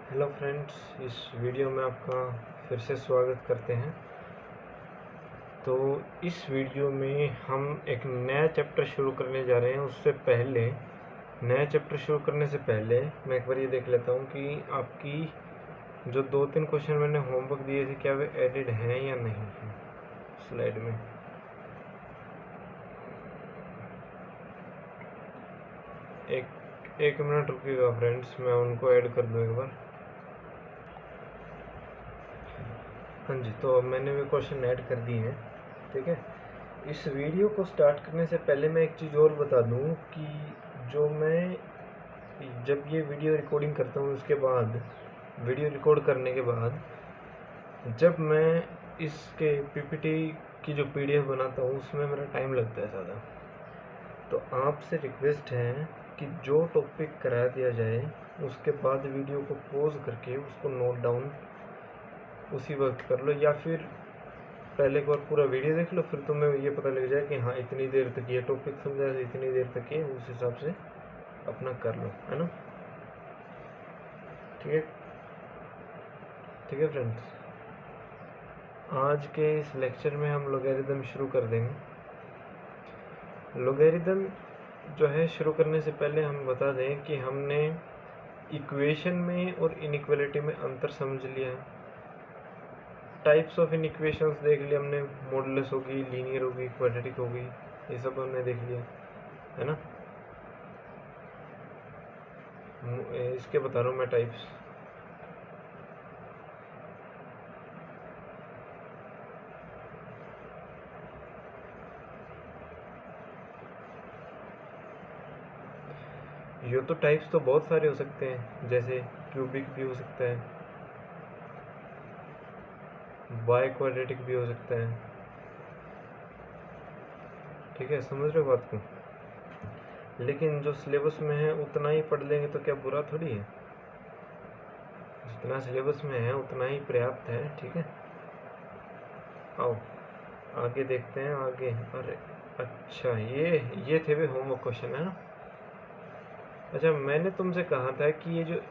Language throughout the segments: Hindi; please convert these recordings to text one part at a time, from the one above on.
हेलो फ्रेंड्स, इस वीडियो में आपका फिर से स्वागत करते हैं। तो इस वीडियो में हम एक नया चैप्टर शुरू करने जा रहे हैं। उससे पहले नया चैप्टर शुरू करने से पहले मैं एक बार ये देख लेता हूँ कि आपकी जो 2-3 क्वेश्चन मैंने होमवर्क दिए थे क्या वे एडिड हैं या नहीं हैं स्लाइड में। एक मिनट रुकिएगा फ्रेंड्स, मैं उनको ऐड कर दूँ एक बार। हाँ जी, तो अब मैंने भी क्वेश्चन ऐड कर दिए हैं। ठीक है, इस वीडियो को स्टार्ट करने से पहले मैं एक चीज़ और बता दूं कि जो मैं जब ये वीडियो रिकॉर्डिंग करता हूँ उसके बाद वीडियो रिकॉर्ड करने के बाद जब मैं इसके पीपीटी की जो पीडीएफ बनाता हूँ उसमें मेरा टाइम लगता है ज़्यादा। तो आपसे रिक्वेस्ट है कि जो टॉपिक करा दिया जाए उसके बाद वीडियो को पॉज करके उसको नोट डाउन उसी वक्त कर लो, या फिर पहले एक बार पूरा वीडियो देख लो, फिर तुम्हें ये पता लग जाए कि हाँ इतनी देर तक ये टॉपिक समझा है, इतनी देर तक ये, उस हिसाब से अपना कर लो, है ना। ठीक है, ठीक है फ्रेंड्स, आज के इस लेक्चर में हम लोगैरिथम शुरू कर देंगे। लोगैरिथम जो है शुरू करने से पहले हम बता दें कि हमने इक्वेशन में और इनइक्वालिटी में अंतर समझ लिया है। टाइप्स ऑफ इनइक्वेशंस देख लिया हमने, मॉडुलस होगी, लीनियर होगी, क्वाड्रेटिक होगी, ये सब हमने देख लिया, है ना। इसके बता रहा हूँ मैं टाइप्स। ये तो टाइप्स तो बहुत सारे हो सकते हैं, जैसे क्यूबिक भी हो सकता है, बाय क्वाड्रेटिक भी हो सकता है। ठीक है, समझ रहे हो बात को। लेकिन जो सिलेबस में है उतना ही पढ़ लेंगे तो क्या बुरा थोड़ी है, जितना सिलेबस में है उतना ही पर्याप्त है। ठीक है, आओ आगे देखते हैं आगे। अरे अच्छा, ये थे भी होमवर्क क्वेश्चन, है ना। अच्छा, मैंने तुमसे कहा था कि ये जो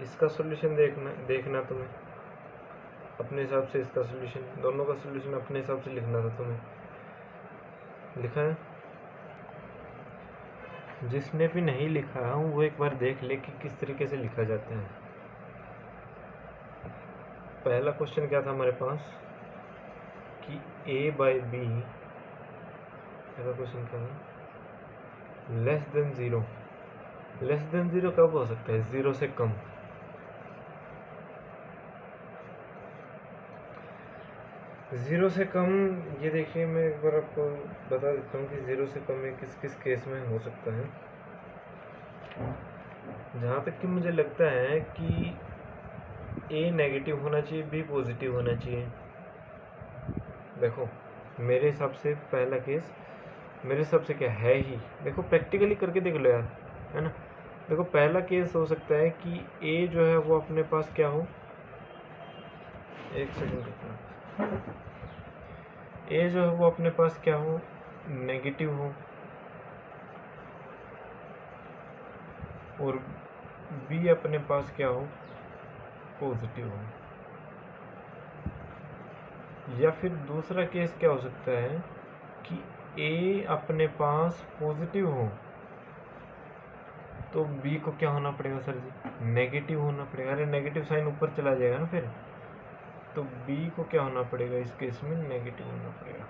इसका सॉल्यूशन देखना तुम्हें अपने हिसाब से, इसका सॉल्यूशन, दोनों का सॉल्यूशन अपने हिसाब से लिखना था तुम्हें। लिखा है? जिसने भी नहीं लिखा है वो एक बार देख ले कि किस तरीके से लिखा जाता है। पहला क्वेश्चन क्या था हमारे पास कि a बाई बी, पहला क्वेश्चन क्या था, less than zero. Less than zero कब हो सकता है? ज़ीरो से कम। ज़ीरो से कम, ये देखिए मैं एक बार आपको बता देता हूँ कि ज़ीरो से कम में किस किस केस में हो सकता है। जहाँ तक कि मुझे लगता है कि ए नेगेटिव होना चाहिए, बी पॉजिटिव होना चाहिए। देखो मेरे हिसाब से पहला केस, मेरे हिसाब से क्या है ही, देखो प्रैक्टिकली करके देख लो यार, है ना। देखो पहला केस हो सकता है कि ए जो है वो अपने पास क्या हो, एक सेकंड रुकना, ए जो है वो अपने पास क्या हो, नेगेटिव हो, और बी अपने पास क्या हो, पॉजिटिव हो। या फिर दूसरा केस क्या हो सकता है कि ए अपने पास पॉजिटिव हो तो बी को क्या होना पड़ेगा सर जी, नेगेटिव होना पड़ेगा। अरे नेगेटिव साइन ऊपर चला जाएगा ना फिर, तो बी को क्या होना पड़ेगा इस केस में, नेगेटिव होना पड़ेगा।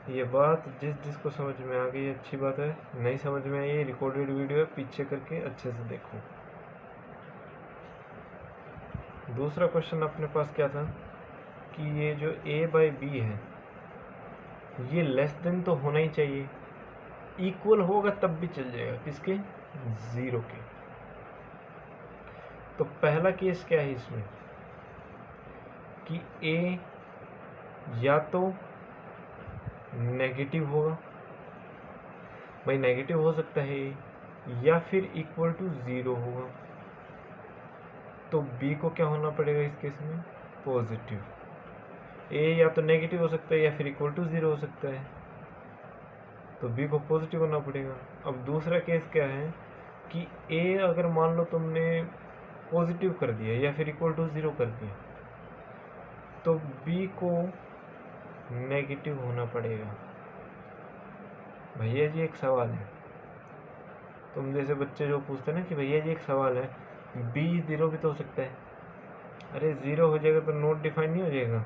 ये बात जिसको समझ में आ गई अच्छी बात है, नहीं समझ में आई ये रिकॉर्डेड वीडियो है, पीछे करके अच्छे से देखो। दूसरा क्वेश्चन अपने पास क्या था कि ये जो a बाई बी है ये लेस देन तो होना ही चाहिए, इक्वल होगा तब भी चल जाएगा, किसके, ज़ीरो के। तो पहला केस क्या है इसमें कि a या तो नेगेटिव होगा, भाई नेगेटिव हो सकता है, या फिर इक्वल टू ज़ीरो होगा। तो b को क्या होना पड़ेगा इस केस में, पॉजिटिव। a या तो नेगेटिव हो सकता है या फिर इक्वल टू ज़ीरो हो सकता है, तो b को पॉजिटिव होना पड़ेगा। अब दूसरा केस क्या है कि ए अगर मान लो तुमने पॉजिटिव कर दिया या फिर इक्वल टू 0 कर दिया, तो बी को नेगेटिव होना पड़ेगा। भैया जी एक सवाल है, तुम जैसे बच्चे जो पूछते हैं ना कि भैया जी एक सवाल है, बी 0 भी तो हो सकता है। अरे 0 हो जाएगा तो नोट डिफाइन नहीं हो जाएगा।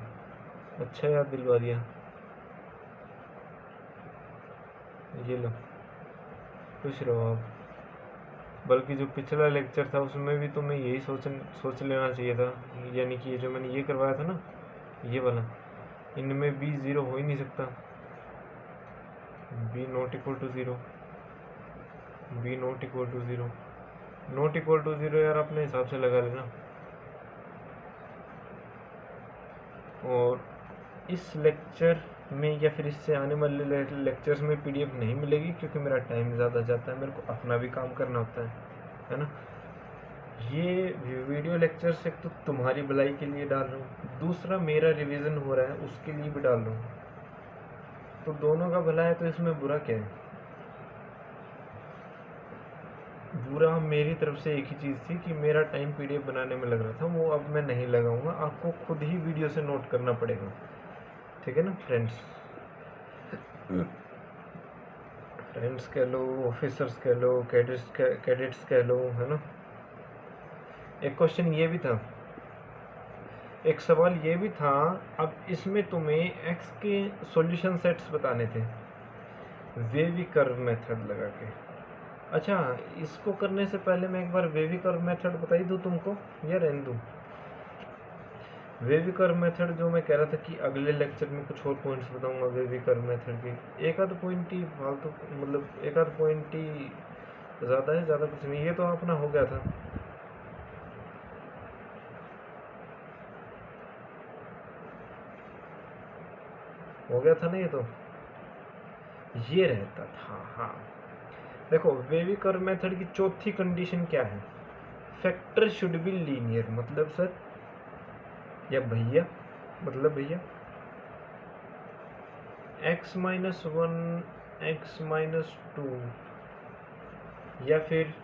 अच्छा याद दिलवा दिया। ये लो, खुश रहो आप। बल्कि जो पिछला लेक्चर था उसमें भी तुम्हें यही सोच लेना चाहिए था, यानी कि ये जो मैंने ये करवाया था ना, ये वाला, इनमें बी 0 हो ही नहीं सकता। B not equal to 0, B not equal to 0, not equal to 0 यार अपने हिसाब से लगा लेना। और इस लेक्चर में या फिर इससे आने वाले लेक्चर्स में पीडीएफ नहीं मिलेगी, क्योंकि मेरा टाइम ज़्यादा जाता है, मेरे को अपना भी काम करना होता है ना। ये वीडियो लेक्चर्स एक तो तुम्हारी भलाई के लिए डाल रहा हूँ, दूसरा मेरा रिवीजन हो रहा है उसके लिए भी डाल रहा हूँ, तो दोनों का भला है, तो इसमें बुरा क्या है? बुरा मेरी तरफ से एक ही चीज़ थी कि मेरा टाइम पीडीएफ बनाने में लग रहा था, वो अब मैं नहीं लगाऊंगा, आपको खुद ही वीडियो से नोट करना पड़ेगा, ठीक है ना फ्रेंड्स? फ्रेंड्स कह लो, ऑफिसर्स कह लो, कैडेट्स कह लो, है ना। एक क्वेश्चन ये भी था, एक सवाल ये भी था, अब इसमें तुम्हें एक्स के सॉल्यूशन सेट्स बताने थे वेवी कर्व मेथड लगा के। अच्छा, इसको करने से पहले मैं एक बार वेवी कर्व मेथड बता ही दूँ तुमको, या रहने दूँ? वेवी कर्व मेथड जो मैं कह रहा था कि अगले लेक्चर में कुछ और पॉइंट्स बताऊंगा वेवी कर्व मेथड के, एक आध पॉइंट ही फालतू, मतलब एक आध पॉइंट ही ज़्यादा है, ज़्यादा कुछ नहीं। ये तो अपना हो गया था, हो गया था ना, ये रहता था। हाँ देखो, वेवी कर्व मेथड की चौथी कंडीशन क्या है? Factor should be linear. मतलब सर या भैया, मतलब भैया x माइनस 1 x माइनस 2 या फिर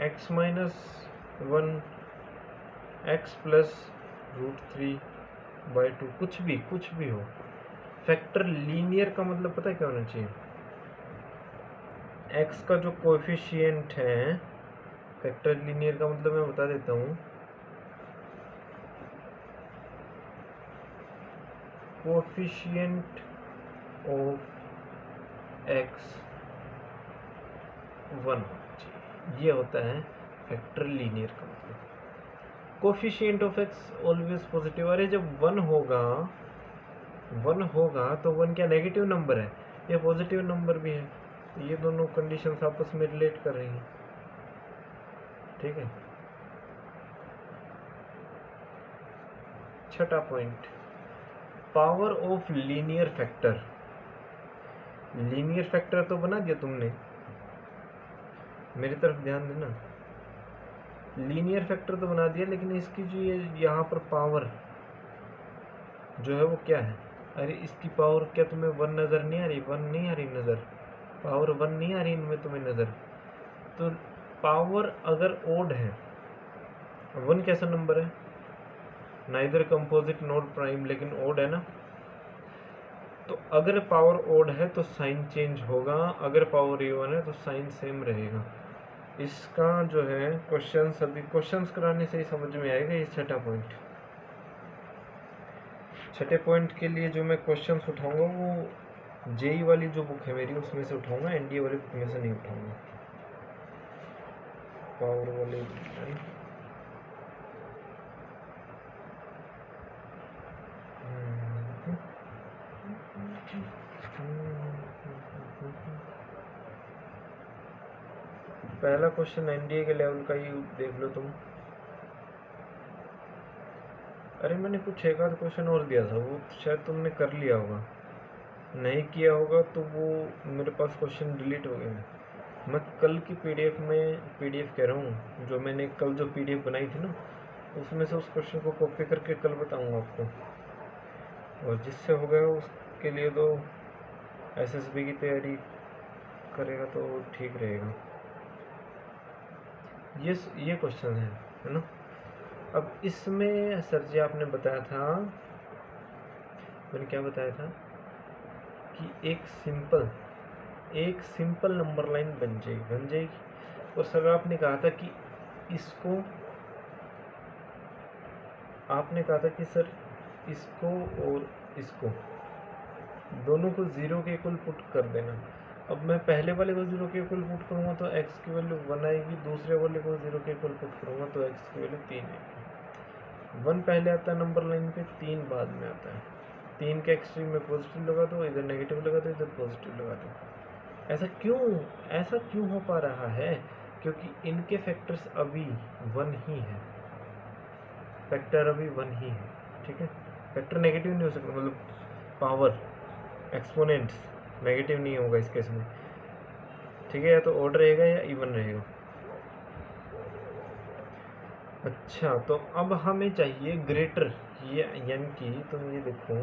x माइनस 1 x प्लस √3/2, कुछ भी हो, फैक्टर लीनियर का मतलब पता है क्या होना चाहिए? x का जो कोएफिशिएंट है, फैक्टर लीनियर का मतलब मैं बता देता हूँ, कोएफिशिएंट ऑफ x 1 होना चाहिए, ये होता है फैक्टर लीनियर का मतलब। Coefficient of x always positive. अरे जब 1 होगा तो 1 क्या नेगेटिव नंबर है या पॉजिटिव नंबर भी है? ये दोनों कंडीशंस आपस में रिलेट कर रही हैं, ठीक है। छठा point, power of linear factor. Linear factor तो बना दिया तुमने, मेरी तरफ ध्यान देना, लीनियर फैक्टर तो बना दिया, लेकिन इसकी जो ये यहाँ पर पावर जो है वो क्या है? अरे इसकी पावर क्या तुम्हें 1 नज़र नहीं आ रही? 1 नहीं आ रही नज़र, पावर 1 नहीं आ रही इनमें तुम्हें नज़र? तो पावर अगर ओड है, 1 कैसा नंबर है? नाइदर कंपोजिट नॉट प्राइम, लेकिन ओड है ना, तो अगर पावर ओड है तो साइन चेंज होगा, अगर पावर इवन है तो साइन सेम रहेगा। इसका जो है क्वेश्चंस, अभी क्वेश्चंस कराने से ही समझ में आएगा। ये छठा पॉइंट, छठे पॉइंट के लिए जो मैं क्वेश्चंस उठाऊंगा वो जेई वाली जो बुक है मेरी उसमें से उठाऊंगा, एनडीए वाली बुक में से नहीं उठाऊंगा, पावर वाले। पहला क्वेश्चन एनडीए के लेवल का ही देख लो तुम। अरे मैंने कुछ एक आध क्वेश्चन और दिया था, वो शायद तुमने कर लिया होगा, नहीं किया होगा तो वो मेरे पास क्वेश्चन डिलीट हो गए। मैं कल की पीडीएफ कह रहा हूँ, जो मैंने कल जो पीडीएफ बनाई थी ना, उसमें से उस क्वेश्चन को कॉपी करके कल बताऊँगा आपको, और जिससे हो गया उसके लिए तो एसएसबी की तैयारी करेगा तो ठीक रहेगा। ये क्वेश्चन है ना। अब इसमें सर जी आपने बताया था, मैंने क्या बताया था कि एक सिंपल नंबर लाइन बन जाएगी। और सर आपने कहा था कि इसको, आपने कहा था कि सर इसको और इसको दोनों को 0 के इक्वल पुट कर देना। अब मैं पहले वाले को 0 के इक्वल पुट करूँगा तो x की वैल्यू 1 आएगी, दूसरे वाले को 0 के इक्वल पुट करूँगा तो x की वैल्यू 3 आएगी। 1 पहले आता है नंबर लाइन पे, 3 बाद में आता है। 3 के एक्सट्रीम में पॉजिटिव लगा दो, इधर नेगेटिव लगा दो, इधर पॉजिटिव लगा दो। ऐसा क्यों हो पा रहा है? क्योंकि इनके फैक्टर्स अभी 1 ही है, फैक्टर अभी 1 ही है। ठीक है, फैक्टर नेगेटिव नहीं हो सकता, मतलब पावर एक्सपोनेंट्स नेगेटिव नहीं होगा इस केस में। ठीक है, या तो ऑड रहेगा या इवन रहेगा। अच्छा, तो अब हमें चाहिए ग्रेटर, ये यानी कि तुम ये देखो,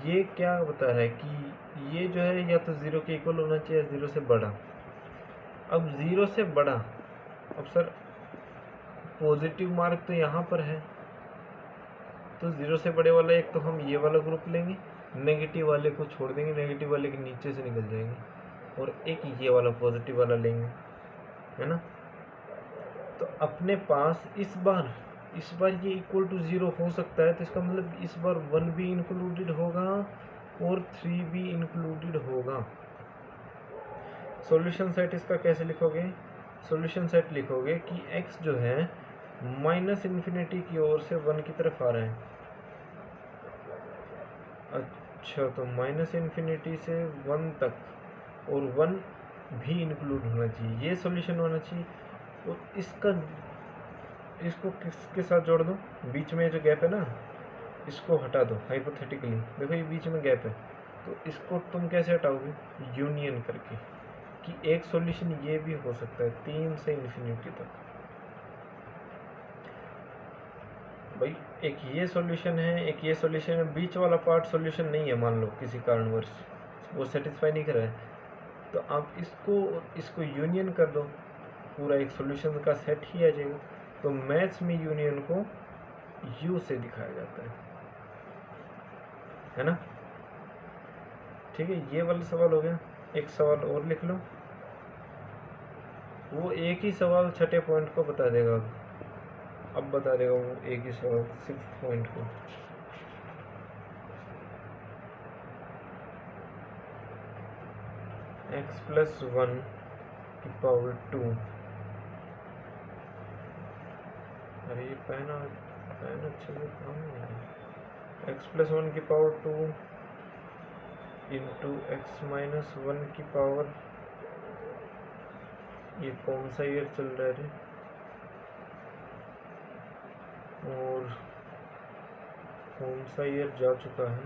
ये क्या बता रहा है कि ये जो है या तो 0 के इक्वल होना चाहिए, 0 से बड़ा। अब 0 से बड़ा, अब सर पॉजिटिव मार्क तो यहाँ पर है, तो 0 से बड़े वाला एक तो हम ये वाला ग्रुप लेंगे, नेगेटिव वाले को छोड़ देंगे, नेगेटिव वाले के नीचे से निकल जाएंगे, और एक ये वाला पॉजिटिव वाला लेंगे, है ना। तो अपने पास इस बार ये इक्वल टू 0 हो सकता है, तो इसका मतलब इस बार 1 भी इंक्लूडेड होगा और 3 भी इंक्लूडेड होगा। सॉल्यूशन सेट इसका कैसे लिखोगे? सॉल्यूशन सेट लिखोगे कि x जो है माइनस इन्फिनिटी की ओर से 1 की तरफ आ रहा है। अच्छा, तो माइनस इन्फिनिटी से 1 तक, और 1 भी इंक्लूड होना चाहिए, ये सॉल्यूशन होना चाहिए। तो इसको किसके साथ जोड़ दो? बीच में जो गैप है ना, इसको हटा दो हाइपोथेटिकली। देखो ये बीच में गैप है, तो इसको तुम कैसे हटाओगे? यूनियन करके, कि एक सॉल्यूशन ये भी हो सकता है 3 से इन्फिनिटी तक। भाई एक ये सॉल्यूशन है, एक ये सॉल्यूशन है, बीच वाला पार्ट सॉल्यूशन नहीं है, मान लो किसी कारणवश वो सेटिस्फाई नहीं कर रहा है, तो आप इसको यूनियन कर दो, पूरा एक सॉल्यूशन का सेट ही आ जाएगा। तो मैथ्स में यूनियन को यू से दिखाया जाता है ना। ठीक है, ये वाला सवाल हो गया। एक सवाल और लिख लो, वो एक ही सवाल छठे पॉइंट को बता देगा। अब बता देगा वो एक ही सवाल 6th पॉइंट को। x+1 की पावर 2। अरे ये पेन अच्छे से काम नहीं है। x+1 की पावर 2 इंटू x-1 की पावर, ये कौन सा ईयर चल रहा है? और कौन सा ईयर जा चुका है?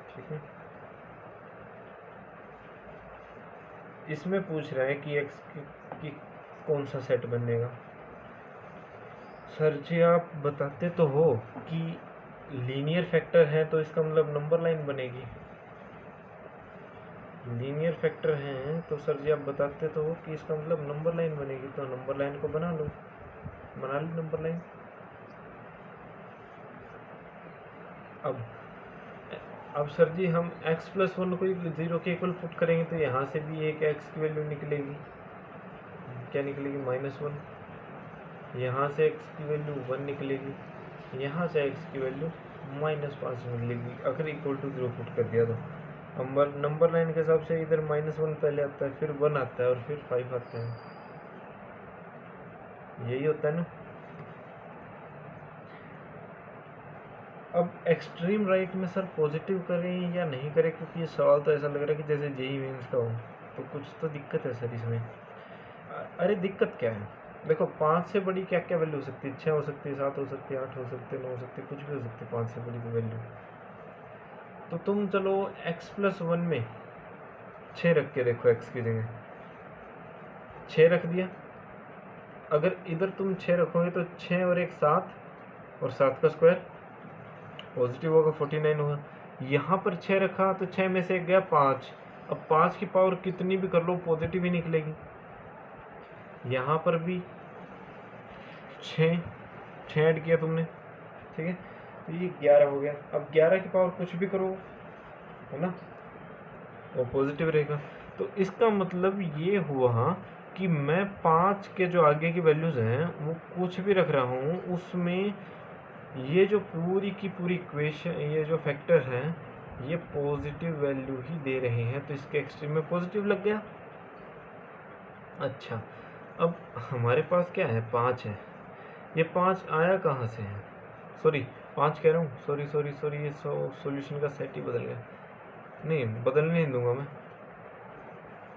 ठीक है, इसमें पूछ रहा है कि x की कौन सा सेट बनेगा। सर जी आप बताते तो हो कि लीनियर फैक्टर है, तो इसका मतलब नंबर लाइन बनेगी। लीनियर फैक्टर हैं तो सर जी आप बताते तो हो कि इसका मतलब नंबर लाइन बनेगी, तो नंबर लाइन को बना लो, बना ली नंबर लाइन। अब सर जी हम x+1 को 0 के इक्वल पुट करेंगे, तो यहाँ से भी एक x की वैल्यू निकलेगी, क्या निकलेगी? -1। यहाँ से x की वैल्यू 1 निकलेगी, यहाँ से x की वैल्यू -5 निकलेगी, अगर इक्वल टू 0 पुट कर दिया तो। नंबर लाइन के हिसाब से इधर -1 पहले आता है, फिर 1 आता है, और फिर 5 आता है। यही होता है ना। अब एक्सट्रीम राइट में सर पॉजिटिव करें या नहीं करें, क्योंकि ये सवाल तो ऐसा लग रहा है कि जैसे जेईई मेंस का हो, तो कुछ तो दिक्कत है सर इसमें। अरे दिक्कत क्या है? देखो 5 से बड़ी क्या क्या वैल्यू हो सकती है? 6 हो सकती है, 7 हो सकती है, 8 हो सकती है, 9 हो सकती है, कुछ भी हो सकती है 5 से बड़ी की वैल्यू। तो तुम चलो x+1 में 6 रख के देखो, x की जगह 6 रख दिया। अगर इधर तुम 6 रखोगे तो 6 और 1 7, और 7 का स्क्वायर, पॉजिटिव होगा 49 होगा। यहाँ पर 6 रखा तो 6 में से एक गया 5। अब 5 की पावर कितनी भी कर लो पॉजिटिव ही निकलेगी। यहाँ पर भी 6 ऐड किया तुमने, ठीक है, तो ये 11 हो गया। अब 11 की पावर कुछ भी करो, है ना, वो पॉजिटिव रहेगा। तो इसका मतलब ये हुआ कि मैं 5 के जो आगे की वैल्यूज़ हैं वो कुछ भी रख रहा हूँ, उसमें ये जो पूरी की पूरी इक्वेशन, ये जो फैक्टर हैं, ये पॉजिटिव वैल्यू ही दे रहे हैं। तो इसके एक्सट्रीम में पॉजिटिव लग गया। अच्छा, अब हमारे पास क्या है, 5 है। ये 5 आया कहाँ से है, सॉरी 5 कह रहा हूँ, सॉरी, ये सॉल्यूशन का सेट ही बदल गया। नहीं, बदलने नहीं दूंगा मैं,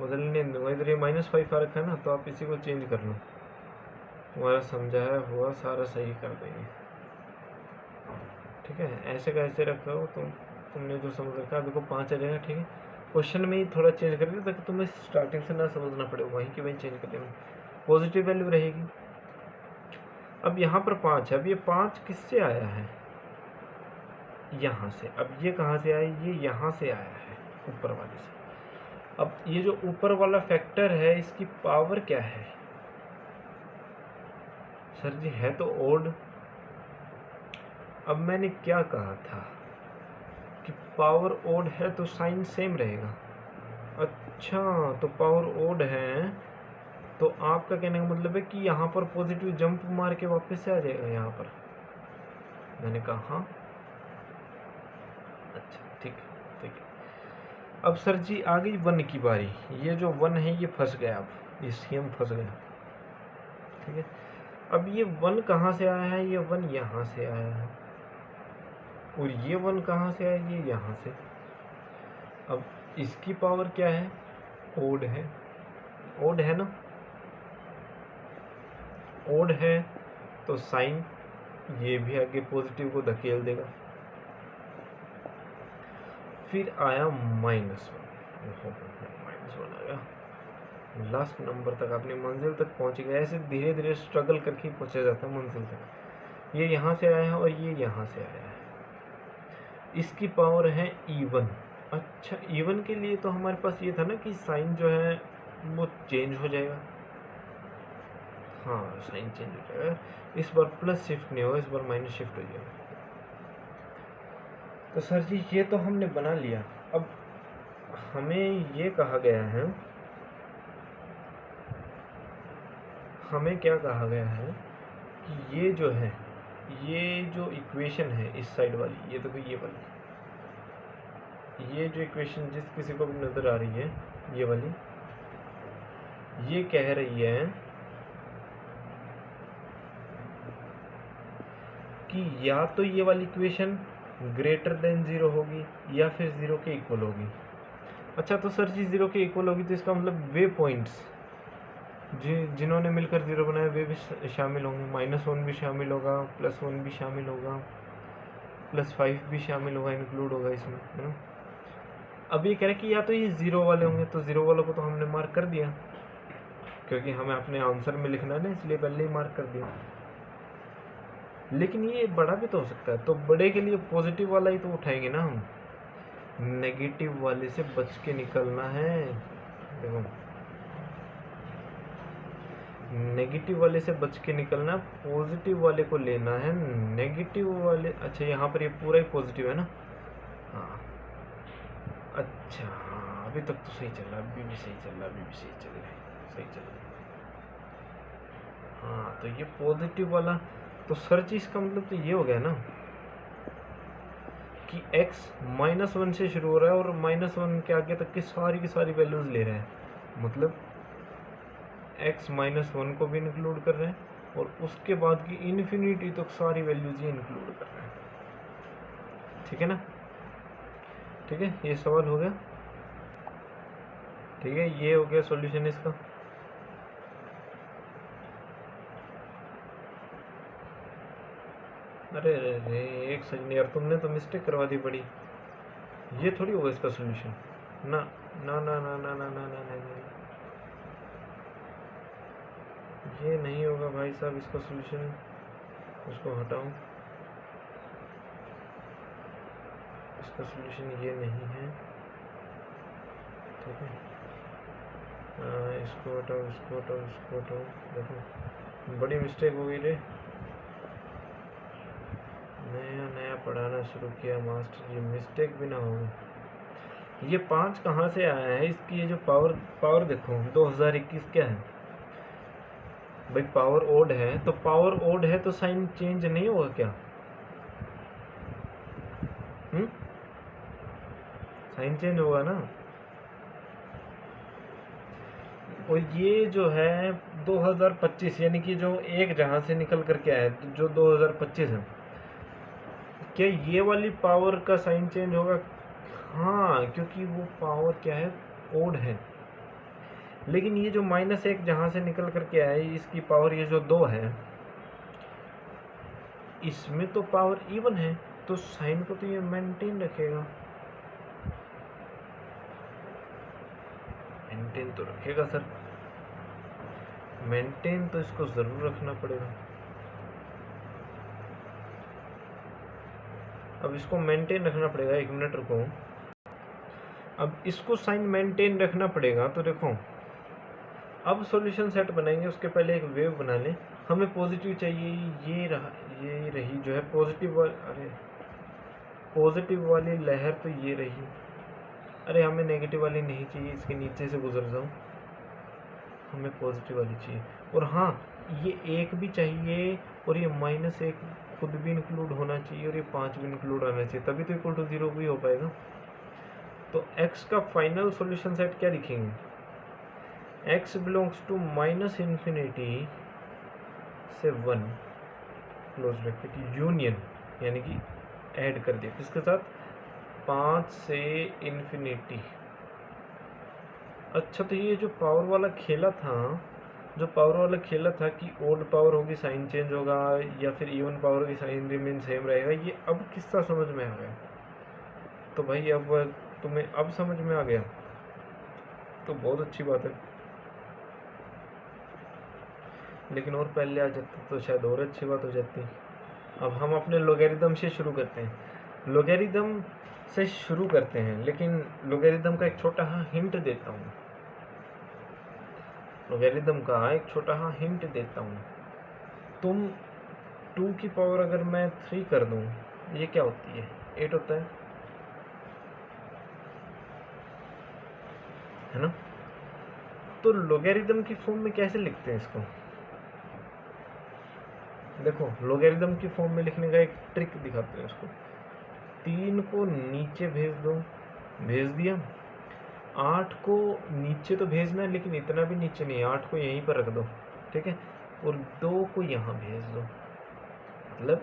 बदलने नहीं दूंगा। इधर ये -5 आ रखा है ना, तो आप इसी को चेंज कर लो, तुम्हारा समझाया हुआ सारा सही कर देंगे, ठीक है। ऐसे का ऐसे रखा हो तुमने जो समझ रखा है, देखो 5 आ जाएगा, ठीक है। क्वेश्चन में ही थोड़ा चेंज कर दिया ताकि तुम्हें स्टार्टिंग से ना समझना पड़े, वहीं की वहीं चेंज कर देना, पॉजिटिव वैल्यू रहेगी। अब यहाँ पर 5 है, अब ये 5 किससे आया है, यहाँ से। अब ये कहाँ से आया, ये यहाँ से आया है, ऊपर वाले से। अब ये जो ऊपर वाला फैक्टर है, इसकी पावर क्या है, सर जी है तो ओड। अब मैंने क्या कहा था कि पावर ओड है तो साइन सेम रहेगा। अच्छा, तो पावर ओड है तो आपका कहने का मतलब है कि यहाँ पर पॉजिटिव जंप मार के वापस से आ जाएगा यहाँ पर। मैंने कहा हाँ, अच्छा ठीक है। अब सर जी आ गई 1 की बारी। ये जो 1 है ये फंस गया, अब ये सेम फंस गया, ठीक है। अब ये 1 कहाँ से आया है, ये 1 यहाँ से आया है, और ये 1 कहाँ से आया, ये यहाँ से। अब इसकी पावर क्या है, ओड है, ओड है ना, ओड है तो साइन ये भी आगे पॉजिटिव को धकेल देगा। फिर आया -1, -1 आ गया, लास्ट नंबर तक अपनी मंजिल तक पहुंच गया। ऐसे धीरे धीरे स्ट्रगल करके पहुंचा जाता है मंजिल तक। ये यहाँ से आया है और ये यहाँ से आया है। इसकी पावर है E1। अच्छा, E1 के लिए तो हमारे पास ये था ना कि साइन जो है वो चेंज हो जाएगा, हाँ साइन चेंज हो जाएगा। इस बार प्लस शिफ्ट नहीं होगा, इस बार माइनस शिफ्ट हो जाएगा। तो सर जी ये तो हमने बना लिया। अब हमें ये कहा गया है, हमें क्या कहा गया है कि ये जो है, ये जो इक्वेशन है इस साइड वाली, ये देखो ये वाली, ये जो इक्वेशन जिस किसी को भी नज़र आ रही है, ये वाली, ये कह रही है कि या तो ये वाली इक्वेशन ग्रेटर देन 0 होगी या फिर 0 के इक्वल होगी। अच्छा, तो सर जी 0 के इक्वल होगी तो इसका मतलब वे पॉइंट्स जिन्होंने मिलकर 0 बनाया वे भी शामिल होंगे। -1 भी शामिल होगा, +1 भी शामिल होगा, +5 भी शामिल होगा, इंक्लूड होगा इसमें, है ना। अब ये कह रहे हैं कि या तो ये 0 वाले होंगे, तो 0 वालों को तो हमने मार्क कर दिया क्योंकि हमें अपने आंसर में लिखना है ना, इसलिए पहले ही मार्क कर दिया। लेकिन ये बड़ा भी तो हो सकता है, तो बड़े के लिए पॉजिटिव वाला ही तो उठाएंगे ना हम, नेगेटिव वाले से बच के निकलना है। देखो, नेगेटिव वाले से बच के निकलना, पॉजिटिव वाले को लेना है। नेगेटिव वाले, अच्छा यहाँ पर ये पूरा ही पॉजिटिव है ना, हाँ अच्छा, हाँ अभी तक तो सही चल रहा है, अभी भी सही चल रहा है, अभी भी सही चल रहा है, सही चल रहा है। हाँ तो ये पॉजिटिव वाला, तो सर जी इसका मतलब तो ये हो गया ना कि x -1 से शुरू हो रहा है और -1 के आगे तक की सारी वैल्यूज ले रहे हैं, मतलब x -1 को भी इंक्लूड कर रहे हैं और उसके बाद की इन्फिनिटी तक सारी वैल्यूज ये इंक्लूड कर रहे हैं, ठीक है ना। ठीक है, ये सवाल हो गया, ठीक है, ये हो गया सॉल्यूशन इसका। अरे अरे एक सेकंड यार, तुमने तो मिस्टेक करवा दी बड़ी, ये थोड़ी होगा इसका सॉल्यूशन, ना ना ना ना ना ना ना ना ना, ये नहीं होगा भाई साहब इसका सॉल्यूशन। उसको हटाऊं, इसका सोल्यूशन ये नहीं है, ठीक है। इसको हटाओ, इसको हटाओ, इसको हटाओ। देखो बड़ी मिस्टेक हो गई रे, नया नया पढ़ाना शुरू किया मास्टर जी, मिस्टेक भी ना हो। ये 5 कहाँ से आया है? इसकी ये जो पावर देखो 2021 क्या है भाई? पावर ओड है, तो पावर ओड है तो साइन चेंज नहीं होगा क्या? साइन चेंज होगा ना। और ये जो है 2025 यानी कि जो एक जहां से निकल करके आया है, जो 2025 है, क्या ये वाली पावर का साइन चेंज होगा? हाँ, क्योंकि वो पावर क्या है, ओड है। लेकिन ये जो -1 जहां से निकल करके आया है, इसकी पावर ये जो 2 है, इसमें तो पावर इवन है, तो साइन को तो ये मेंटेन रखेगा, मेंटेन तो रखेगा सर, मेंटेन तो इसको जरूर रखना पड़ेगा। अब इसको मेंटेन रखना पड़ेगा, 1 मिनट रुको। अब इसको साइन मेंटेन रखना पड़ेगा, तो देखो अब सॉल्यूशन सेट बनाएंगे, उसके पहले एक वेव बना लें। हमें पॉजिटिव चाहिए, ये रहा, ये रही जो है पॉजिटिव अरे पॉजिटिव वाली लहर, तो ये रही। अरे हमें नेगेटिव वाली नहीं चाहिए, इसके नीचे से गुजर जाऊँ, हमें पॉजिटिव वाली चाहिए। और हाँ, ये 1 भी चाहिए, और ये -1 खुद भी इंक्लूड होना चाहिए, और ये 5 भी इंक्लूड आना चाहिए, तभी तो इक्वल टू 0 भी हो पाएगा। तो x का फाइनल सॉल्यूशन सेट क्या लिखेंगे? x बिलोंग्स टू -∞ से 1 क्लोज ब्रैकेट यूनियन, यानी कि ऐड कर दिया किसके साथ? 5 से इन्फिनिटी। अच्छा, तो ये जो पावर वाला खेला था कि ओड पावर होगी साइन चेंज होगा, या फिर इवन पावर होगी साइन रिमेन सेम रहेगा, ये अब किस्सा समझ में आ गया। तो भाई अब तुम्हें अब समझ में आ गया तो बहुत अच्छी बात है, लेकिन और पहले आ जाता तो शायद और अच्छी बात हो जाती। अब हम अपने लोगेरिथम से शुरू करते हैं, लोगेरिथम से शुरू करते हैं, लेकिन लोगेरिथम का एक छोटा सा हिंट देता हूँ, लोगेरिथम का एक छोटा सा हिंट देता हूँ। तुम 2 की पावर अगर मैं 3 कर दूँ, ये क्या होती है? 8 होता है ना? तो लोगेरिथम की फॉर्म में कैसे लिखते हैं इसको? देखो, लोगेरिथम की फॉर्म में लिखने का एक ट्रिक दिखाते हैं इसको। 3 को नीचे भेज दो, भेज दिया। 8 को नीचे तो भेजना है, लेकिन इतना भी नीचे नहीं, 8 को यहीं पर रख दो, ठीक है। और 2 को यहाँ भेज दो, मतलब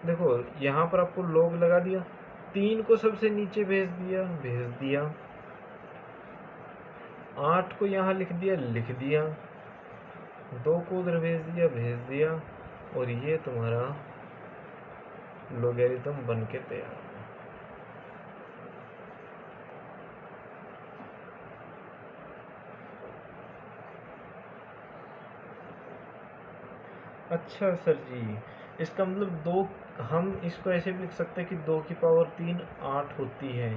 देखो यहाँ पर आपको log लगा दिया, 3 को सबसे नीचे भेज दिया, 8 को यहाँ लिख दिया, 2 को उधर भेज दिया, और ये तुम्हारा लोगेरिथम बन के तैयार। अच्छा सर जी, इसका मतलब 2, हम इसको ऐसे भी लिख सकते हैं कि 2 की पावर 3 8 होती है,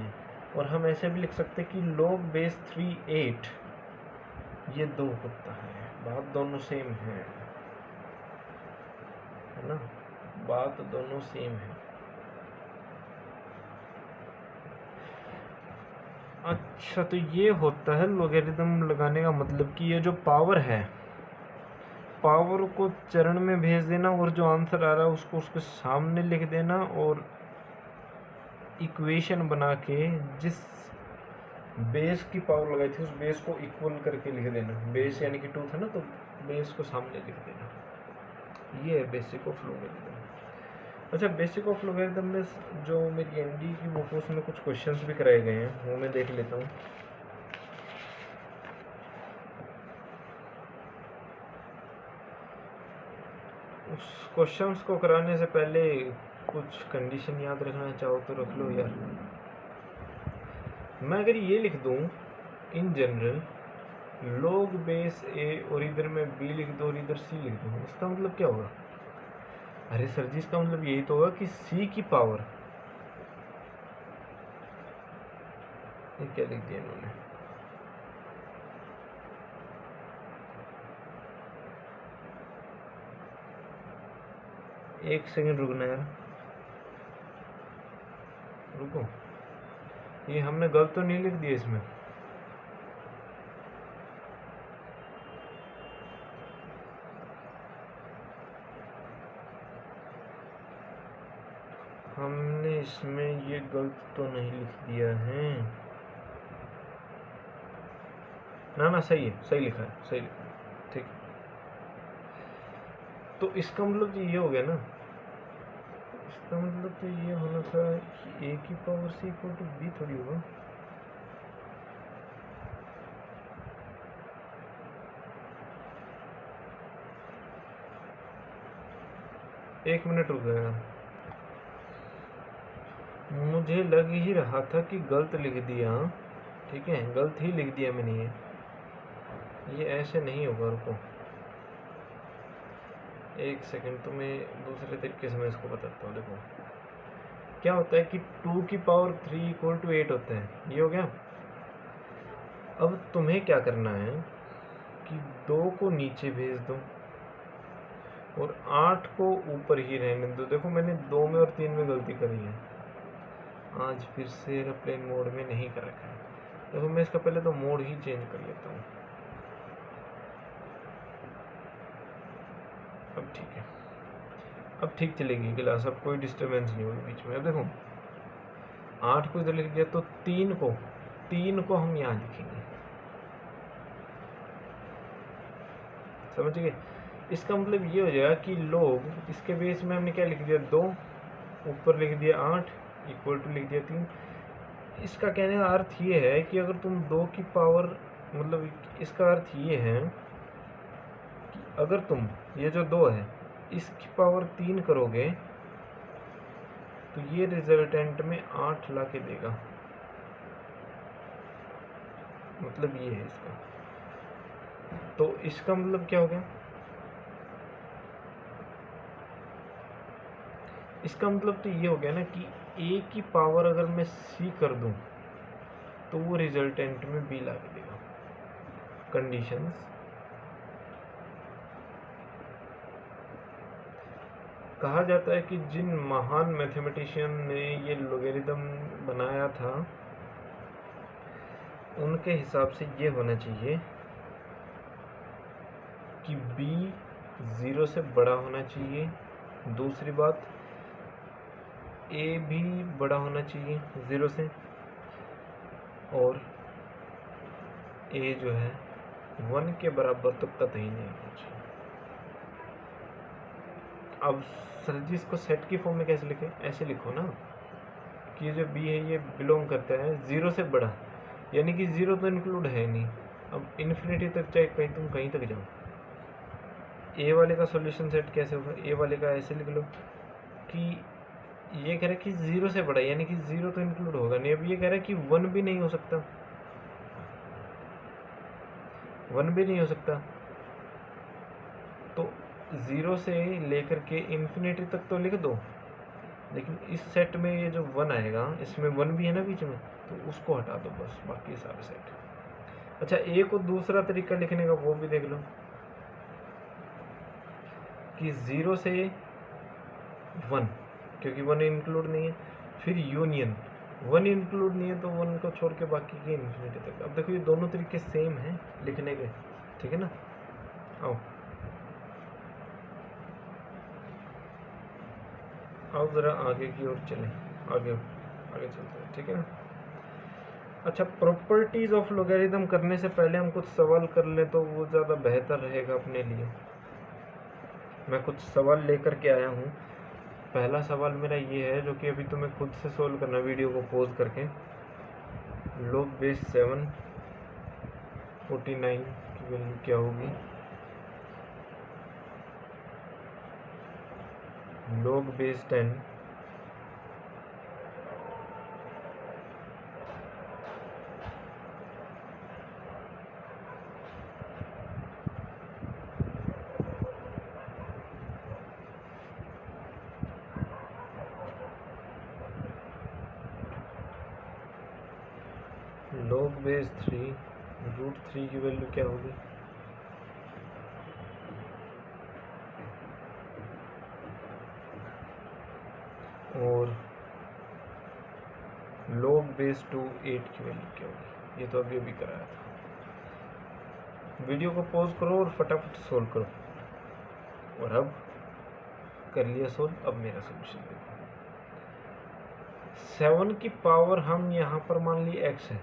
और हम ऐसे भी लिख सकते हैं कि log base 3 8 ये 2 होता है। बात दोनों सेम है ना? बात दोनों सेम है। अच्छा, तो ये होता है लोगेरिथम लगाने का मतलब कि ये जो पावर है, पावर को चरण में भेज देना, और जो आंसर आ रहा है उसको उसके सामने लिख देना, और इक्वेशन बना के जिस बेस की पावर लगाई थी उस बेस को इक्वल करके लिख देना। बेस यानी कि 2 था ना, तो बेस को सामने लिख देना। ये है बेसिक ऑफ लोगेरिथम। अच्छा, बेसिक ऑफ लोगेरिथम में जो मेरी एनडी की बुक, उसमें कुछ क्वेश्चंस भी कराए गए हैं, वो मैं देख लेता हूँ। उस क्वेश्चंस को कराने से पहले कुछ कंडीशन याद रखना चाहो तो रख लो यार। मैं अगर ये लिख दूँ in general log base a, और इधर मैं b लिख दूँ और इधर c लिख दूँ, इसका मतलब क्या होगा? अरे सर जी, इसका मतलब यही तो होगा कि c की पावर, ये क्या लिख दिया इन्होंने, एक सेकंड रुकना यार, रुको, ये हमने गलत तो नहीं लिख दिया इसमें? हमने इसमें ये गलत तो नहीं लिख दिया है ना? ना सही है, सही लिखा है, सही लिखा है, ठीक है। तो इसका मतलब तो ये हो गया ना, इसका मतलब तो ये होना था कि a की power c equal to b थोड़ी होगा। एक मिनट रुक गया, मुझे लग ही रहा था कि गलत लिख दिया, ठीक है, गलत ही लिख दिया मैंने। ये ऐसे नहीं होगा, रुको एक सेकंड, तो मैं दूसरे तरीके से मैं इसको बताता हूँ। देखो क्या होता है कि 2 की पावर 3 इक्वल टू 8 होता है, ये हो गया। अब तुम्हें क्या करना है कि 2 को नीचे भेज दो और 8 को ऊपर ही रहने दो। देखो मैंने 2 में और 3 में गलती करी है, आज फिर से एरोप्लेन मोड में नहीं कर रखा है। देखो मैं इसका पहले तो मोड ही चेंज कर लेता हूँ, अब ठीक है, अब ठीक चलेगी क्लास, अब कोई डिस्टर्बेंस नहीं होगी बीच में। अब देखो 8 को इधर लिख दिया तो 3 को हम यहाँ लिखेंगे, समझ गए? इसका मतलब ये हो जाएगा कि लोग इसके बेस में हमने क्या लिख दिया, 2 ऊपर लिख दिया 8 इक्वल टू लिख दिया 3। इसका कहने का अर्थ ये है कि अगर तुम 2 की पावर, मतलब इसका अर्थ ये है कि अगर तुम ये जो 2 है इसकी पावर 3 करोगे तो ये रिजल्टेंट में 8 ला के देगा, मतलब ये है इसका। तो इसका मतलब क्या हो गया, इसका मतलब तो ये हो गया ना कि a की पावर अगर मैं c कर दूं तो वो रिजल्टेंट में b ला के देगा। कंडीशंस, कहा जाता है कि जिन महान मैथमेटिशियन ने ये लोगेरिथम बनाया था उनके हिसाब से ये होना चाहिए कि b 0 से बड़ा होना चाहिए, दूसरी बात a भी बड़ा होना चाहिए 0 से, और a जो है 1 के बराबर तो कतई नहीं होना चाहिए। अब सर जी इसको सेट की फॉर्म में कैसे लिखें? ऐसे लिखो ना कि ये जो b है ये बिलोंग करता है 0 से बड़ा, यानी कि 0 तो इंक्लूड है नहीं। अब इन्फिनिटी तक चाहे कहीं तुम कहीं तक जाओ, a वाले का सॉल्यूशन सेट कैसे होगा? a वाले का ऐसे लिख लो कि ये कह रहा है कि 0 से बड़ा, यानी कि 0 तो इंक्लूड होगा नहीं। अब ये कह रहा है कि 1 भी नहीं हो सकता, 1 भी नहीं हो सकता, तो 0 से लेकर के इन्फिनिटी तक तो लिख दो, लेकिन इस सेट में ये जो 1 आएगा इसमें 1 भी है ना बीच में, तो उसको हटा दो बस, बाकी सारे सेट। अच्छा a को दूसरा तरीका लिखने का वो भी देख लो कि 0 से 1, क्योंकि 1 इंक्लूड नहीं है, फिर यूनियन 1 इंक्लूड नहीं है तो 1 को छोड़ के बाकी के इन्फिनिटी तक। अब देखो ये दोनों तरीके सेम हैं लिखने के, ठीक है ना? आओ ज़रा आगे की ओर चलें, आगे चलते हैं, ठीक है ना? अच्छा, प्रॉपर्टीज़ ऑफ लोगेरिथम करने से पहले हम कुछ सवाल कर लें तो वो ज़्यादा बेहतर रहेगा अपने लिए। मैं कुछ सवाल लेकर के आया हूँ। पहला सवाल मेरा ये है, जो कि अभी तुम्हें खुद से सोल्व करना, वीडियो को पॉज करके। log बेस 7 49 की वैल्यू क्या होगी? log base 10 . log base 3 root 3 की वैल्यू क्या होगी? और log बेस 2 8 की वैल्यू क्या होगी? ये तो अभी अभी कराया था। वीडियो को पॉज करो और फटाफट सोल्व करो। और अब कर लिया सोल्व, अब मेरा सोल्यूशन देखो। 7 की पावर हम यहाँ पर मान ली x है,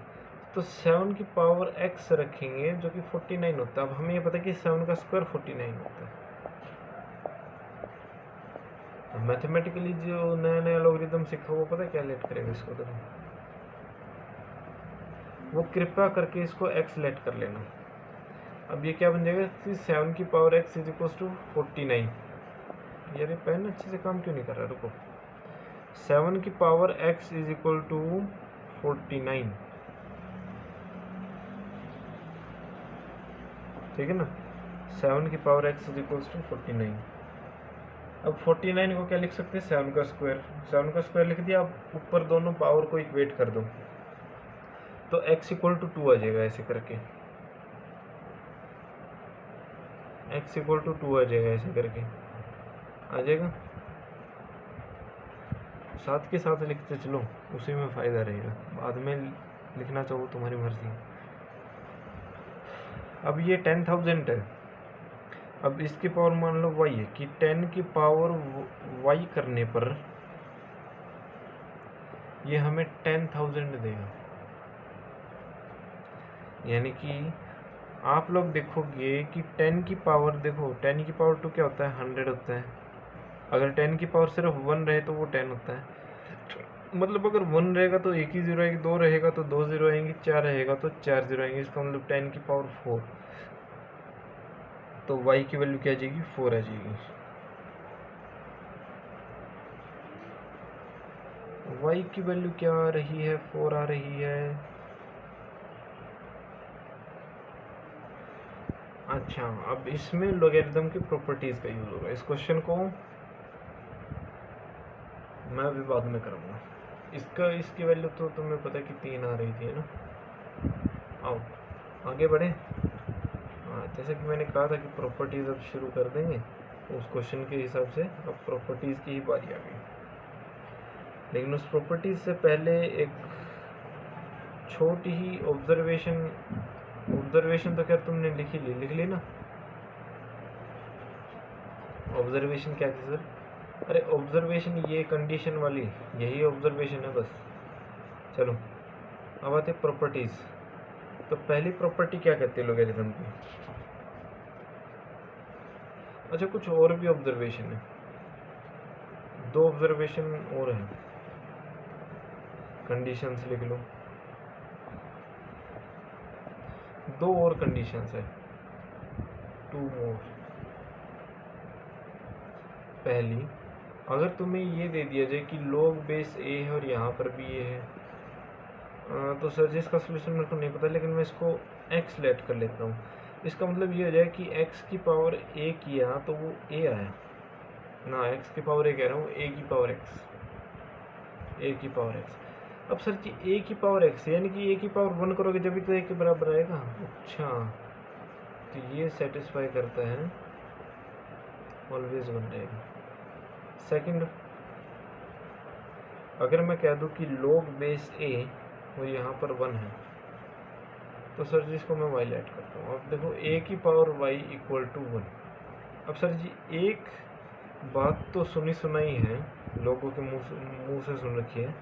तो 7 की पावर x रखेंगे जो कि 49 होता है। अब हमें ये पता है कि 7 का स्क्वायर 49 होता है। मैथमेटिकली जो नया नया लॉगरिथम सीखा वो पता है क्या लेट करेगा इसको, तो वो कृपया करके इसको x लेट कर लेना। अब ये क्या बन जाएगा कि 7 की power x is equal to 49। यार ये पेन अच्छे से काम क्यों नहीं कर रहा, रुको। 7 की power x is equal to 49, ठीक है ना। 7 की power x is equal to 49। अब 49 को क्या लिख सकते हैं? 7 का स्क्वायर। 7 का स्क्वायर लिख दिया। अब ऊपर दोनों पावर को इक्वेट कर दो तो x इक्वल टू 2 आ जाएगा। ऐसे करके x इक्वल टू 2 आ जाएगा, ऐसे करके आ जाएगा। साथ के साथ लिखते चलो, उसी में फ़ायदा रहेगा। बाद में लिखना चाहो तुम्हारी मर्जी। अब ये 10,000 है। अब इसकी पावर मान लो y है कि 10 की पावर y करने पर ये हमें 10,000 देगा। यानी कि आप लोग देखोगे कि 10 की पावर, देखो 10 की पावर 2 क्या होता है? 100 होता है। अगर 10 की पावर सिर्फ 1 रहे तो वो 10 होता है। मतलब अगर 1 रहेगा तो एक ही जीरो आएगी, 2 रहेगा तो 2 जीरो आएंगी, 4 रहेगा तो 4 जीरो आएंगे। इसका मतलब 10 की पावर 4, तो y की वैल्यू क्या आ जाएगी? 4 आ जाएगी। y की वैल्यू क्या आ रही है? 4 आ रही है। अच्छा, अब इसमें लॉगरिथम की प्रॉपर्टीज का यूज होगा। इस क्वेश्चन को मैं अभी बाद में करूँगा। इसकी वैल्यू तो तुम्हें पता है कि 3 आ रही थी, है ना। आओ आगे बढ़े। हाँ, जैसे कि मैंने कहा था कि प्रॉपर्टीज अब शुरू कर देंगे, उस क्वेश्चन के हिसाब से अब प्रॉपर्टीज की ही बारी आ गई। लेकिन उस प्रॉपर्टीज से पहले एक छोटी ही ऑब्जर्वेशन तो खैर तुमने लिख ली ना। ऑब्जर्वेशन क्या थी सर? अरे ऑब्जर्वेशन ये कंडीशन वाली, यही ऑब्जर्वेशन है बस। चलो अब आते प्रॉपर्टीज। तो पहली प्रॉपर्टी क्या कहती है लॉगरिथम की? अच्छा, कुछ और भी ऑब्जर्वेशन है, 2 ऑब्जर्वेशन और हैं। कंडीशंस लिख लो, 2 और कंडीशंस है, 2 मोर। पहली, अगर तुम्हें ये दे दिया जाए कि log बेस a है और यहाँ पर भी a है, तो सर जी इसका सोल्यूशन मेरे को नहीं पता, लेकिन मैं इसको x लेट कर लेता हूँ। इसका मतलब ये हो जाए कि x की पावर a किया तो वो a आया ना, x की पावर a कह रहा हूँ, a की पावर x। अब सर जी a की पावर x यानी कि a की पावर 1 करोगे जब भी तो a के बराबर आएगा। अच्छा, तो ये सेटिस्फाई करता है, ऑलवेज 1 रहेगा। सेकंड, अगर मैं कह दूं कि log बेस a और यहाँ पर 1 है, तो सर जी इसको मैं y लेट करता हूँ। अब देखो a की पावर y इक्वल टू 1। अब सर जी एक बात तो सुनी सुनाई है, लोगों के मुंह से सुन रखी है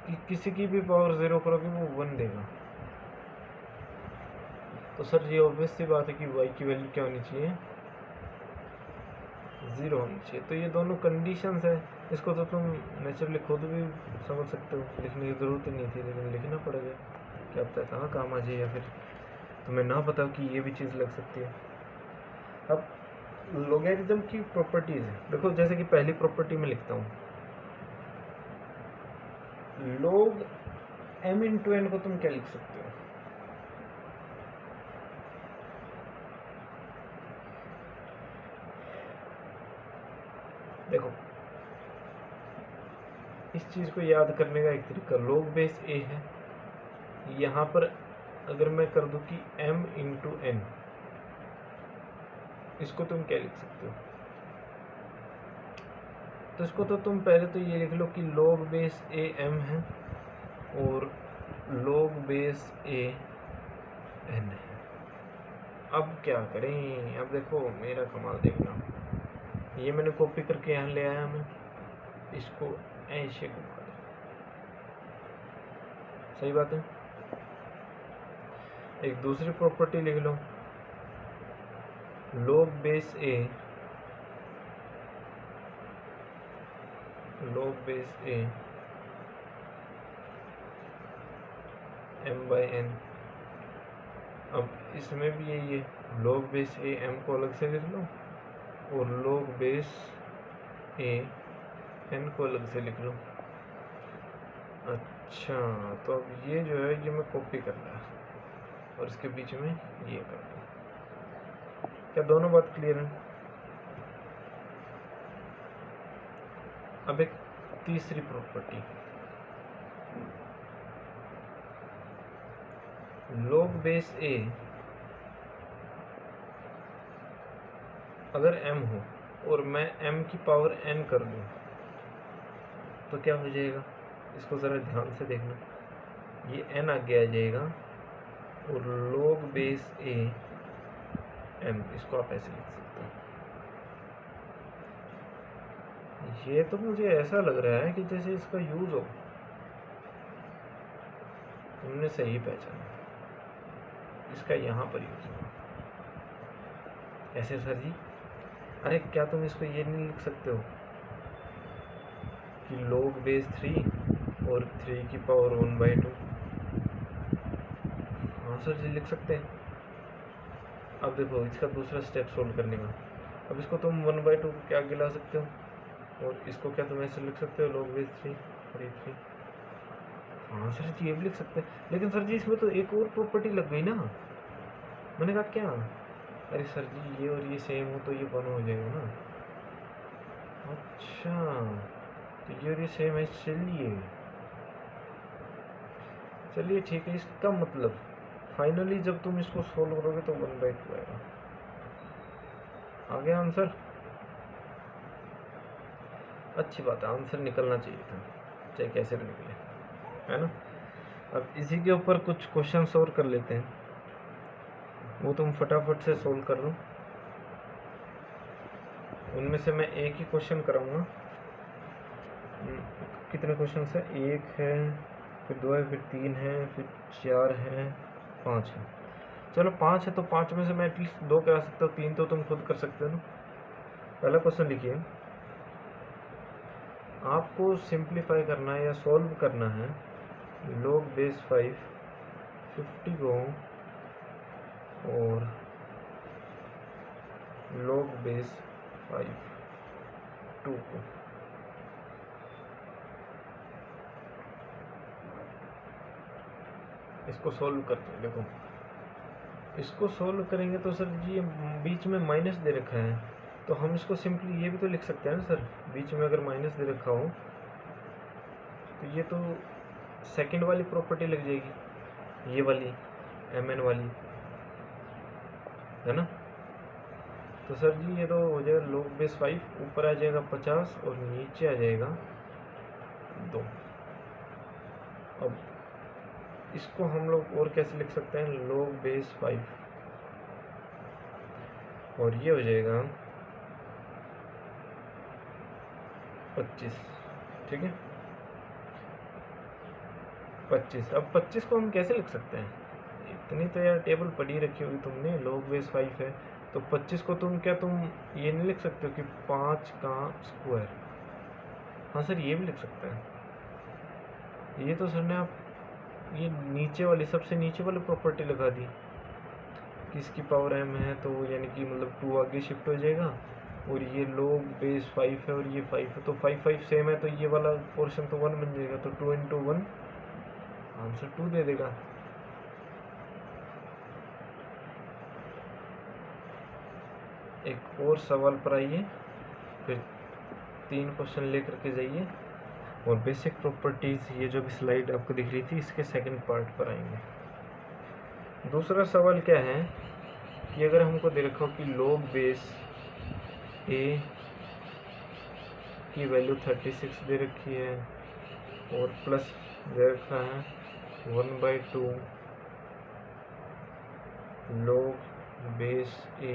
कि किसी की भी पावर 0 करोगे वो 1 देगा। तो सर जी ऑब्वियस सी बात है कि y की वैल्यू क्या होनी चाहिए? 0 होनी चाहिए। तो ये दोनों कंडीशंस है। इसको तो तुम नेचुरली खुद भी समझ सकते हो, लिखने की ज़रूरत ही नहीं थी, लेकिन लिखना पड़ेगा। क्या पता कहाँ काम आ जाए, या फिर तुम्हें ना पता हो कि ये भी चीज़ लग सकती है। अब लॉगरिथम की प्रॉपर्टीज है, देखो जैसे कि पहली प्रॉपर्टी में लिखता हूँ, log m इंटू n को तुम क्या लिख सकते हो? देखो इस चीज़ को याद करने का एक तरीका, log बेस a है, यहाँ पर अगर मैं कर दूँ कि m इंटू n, इसको तुम क्या लिख सकते हो? तो इसको तो तुम पहले तो ये लिख लो कि log बेस a m है और log बेस a n है। अब क्या करें? अब देखो मेरा कमाल देखना, ये मैंने कॉपी करके यहाँ ले आया, मैं इसको ऐसे घुमा दूँ, सही बात है। एक दूसरी प्रॉपर्टी लिख लो, log base a m by n। अब इसमें भी यही है, log बेस a m को अलग से लिख लो और log बेस a n को अलग से लिख लो। अच्छा, तो अब ये जो है ये मैं कॉपी कर रहा और इसके बीच में ये कर दूँ। क्या दोनों बात क्लियर है? अब एक तीसरी प्रॉपर्टी, log बेस a अगर m हो और मैं m की पावर n कर दूं तो क्या हो जाएगा? इसको ज़रा ध्यान से देखना, ये n आगे आ जाएगा और log बेस a m, इसको आप ऐसे लिख सकते हो। ये तो मुझे ऐसा लग रहा है कि जैसे इसका यूज़ हो। तुमने सही पहचाना, इसका यहाँ पर यूज़ होगा। ऐसे सर जी? अरे क्या तुम इसको ये नहीं लिख सकते हो कि log बेस 3 और 3 की पावर 1/2? हाँ सर जी, लिख सकते हैं। अब देखो इसका दूसरा स्टेप सोल्व करने का, अब इसको तुम 1/2 को क्या आगे ला सकते हो और इसको क्या तुम ऐसे लिख सकते हो, log बेस 3 और ये 3। हाँ सर जी, ये भी लिख सकते हैं, लेकिन सर जी इसमें तो एक और प्रॉपर्टी लग गई ना। मैंने कहा क्या? अरे सर जी ये और ये सेम हो तो ये 1 हो जाएगा ना। अच्छा, तो ये और ये सेम है, चलिए ठीक है। इसका मतलब फाइनली जब तुम इसको सोल्व करोगे तो 1/2 आएगा। आ गया आंसर? अच्छी बात है, आंसर निकलना चाहिए था, चाहे कैसे भी निकले, है ना। अब इसी के ऊपर कुछ क्वेश्चन और कर लेते हैं, वो तुम फटाफट से सोल्व कर लो। उनमें से मैं एक ही क्वेश्चन कराऊंगा। कितने क्वेश्चन है? एक है, फिर 2 है, फिर 3 है, फिर 4 है, 5 है। चलो 5 है तो 5 में से मैं एटलीस्ट 2 करा सकता हूँ, 3 तो तुम खुद कर सकते हो ना। पहला क्वेश्चन लिखिए, आपको सिंप्लीफाई करना है या सॉल्व करना है log बेस 5 50 को और log बेस 5 2 को। इसको सोल्व करते हैं। देखो इसको सोल्व करेंगे तो सर जी ये बीच में माइनस दे रखा है, तो हम इसको सिंपली ये भी तो लिख सकते हैं ना सर, बीच में अगर माइनस दे रखा हो तो ये तो सेकंड वाली प्रॉपर्टी लग जाएगी, ये वाली mn वाली, है ना। तो सर जी ये तो हो जाएगा log बेस 5, ऊपर आ जाएगा 50 और नीचे आ जाएगा 2। अब इसको हम लोग और कैसे लिख सकते हैं, log बेस 5 और ये हो जाएगा 25, ठीक है 25। अब 25 को हम कैसे लिख सकते हैं? इतनी तो यार टेबल पढ़ी रखी होगी तुमने, log बेस 5 है तो 25 को तुम ये नहीं लिख सकते हो कि 5 का स्क्वायर? हाँ सर ये भी लिख सकते हैं। ये तो सर ने आप ये नीचे वाली, सबसे नीचे वाली प्रॉपर्टी लगा दी कि इसकी पावर m है तो यानी कि मतलब 2 आगे शिफ्ट हो जाएगा और ये log बेस 5 है और ये 5 है तो 5 5 सेम है तो ये वाला पोर्शन तो 1 बन जाएगा, तो 2 इंटू 1 आंसर 2 दे देगा। एक और सवाल पर आइए, फिर 3 क्वेश्चन लेकर के जाइए। और बेसिक प्रॉपर्टीज़ ये जो भी स्लाइड आपको दिख रही थी इसके सेकंड पार्ट पर आएंगे। दूसरा सवाल क्या है कि अगर हमको दे रखा हो कि log बेस a की वैल्यू 36 दे रखी है और प्लस दे रखा है 1/2 log बेस a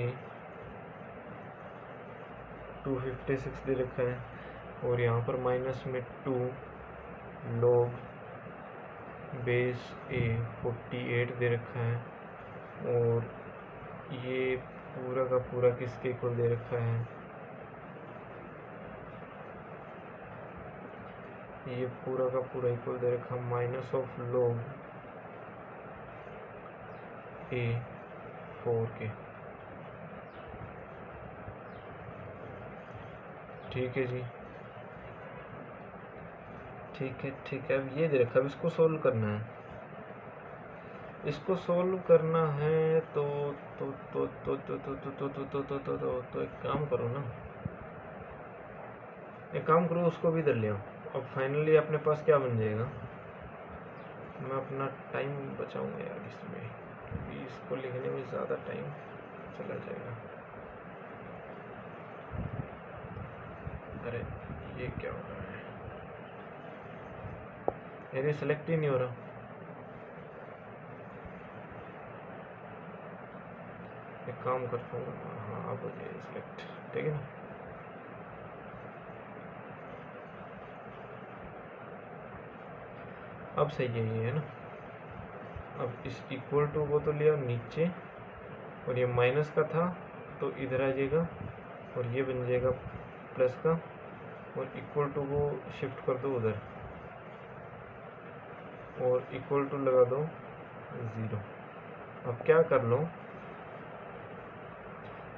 256 दे रखा है और यहाँ पर माइनस में 2 log बेस a 48 दे रखा है और ये पूरा का पूरा किसके इक्वल दे रखा है, ये पूरा का पूरा इक्वल दे रखा माइनस ऑफ log a 4 के। ठीक है जी, ठीक है। अब ये दे रखा, अब इसको सोल्व करना है। इसको सोल्व करना है तो एक काम करो ना, एक काम करो, उसको भी इधर ले आओ। अब फाइनली अपने पास क्या बन जाएगा, मैं अपना टाइम बचाऊंगा यार इसमें, क्योंकि इसको लिखने में ज़्यादा टाइम चला जाएगा। अरे ये क्या हो रहा है, ये सेलेक्ट ही नहीं हो रहा। एक काम करता हूँ, हाँ अब हो जाए सिलेक्ट, ठीक है ना। अब सही है ये, है ना। अब इस इक्वल टू को तो लिया नीचे और ये माइनस का था तो इधर आ जाएगा और ये बन जाएगा प्लस का और इक्वल टू को शिफ्ट कर दो उधर और इक्वल टू लगा दो 0। अब क्या कर लो,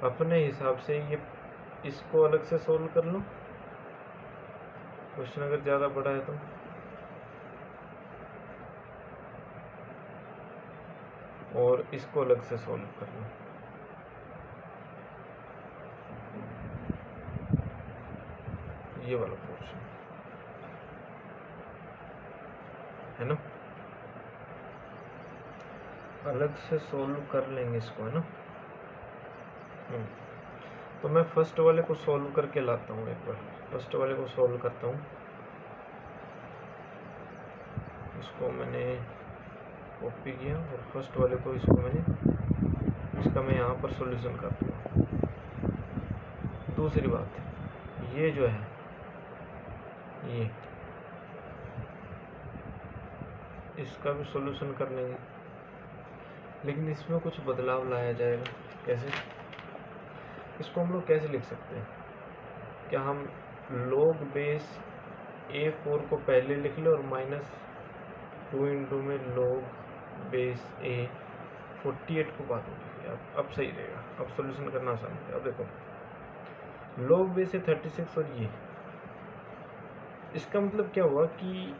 अपने हिसाब से ये इसको अलग से सोल्व कर लो, क्वेश्चन अगर ज़्यादा बड़ा है तो। और इसको अलग से सोल्व कर लो। ये वाला पोर्शन है ना, अलग से सोल्व कर लेंगे इसको, है ना। तो मैं फर्स्ट वाले को सोल्व करके लाता हूँ, एक बार फर्स्ट वाले को सोल्व करता हूँ। इसको मैंने कॉपी किया और फर्स्ट वाले को इसको इसका मैं यहाँ पर सॉल्यूशन कर दूँगा। दूसरी बात, ये जो है ये इसका भी सॉल्यूशन कर लेंगे, लेकिन इसमें कुछ बदलाव लाया जाएगा। कैसे, इसको हम लोग कैसे लिख सकते हैं, क्या हम log बेस a4 को पहले लिख ले और -2 इंटू में log बेस a 48 को बाद में लिख लिया। अब सही रहेगा, अब सॉल्यूशन करना आसान है। अब देखो log बेस है 36 और ये, इसका मतलब क्या हुआ कि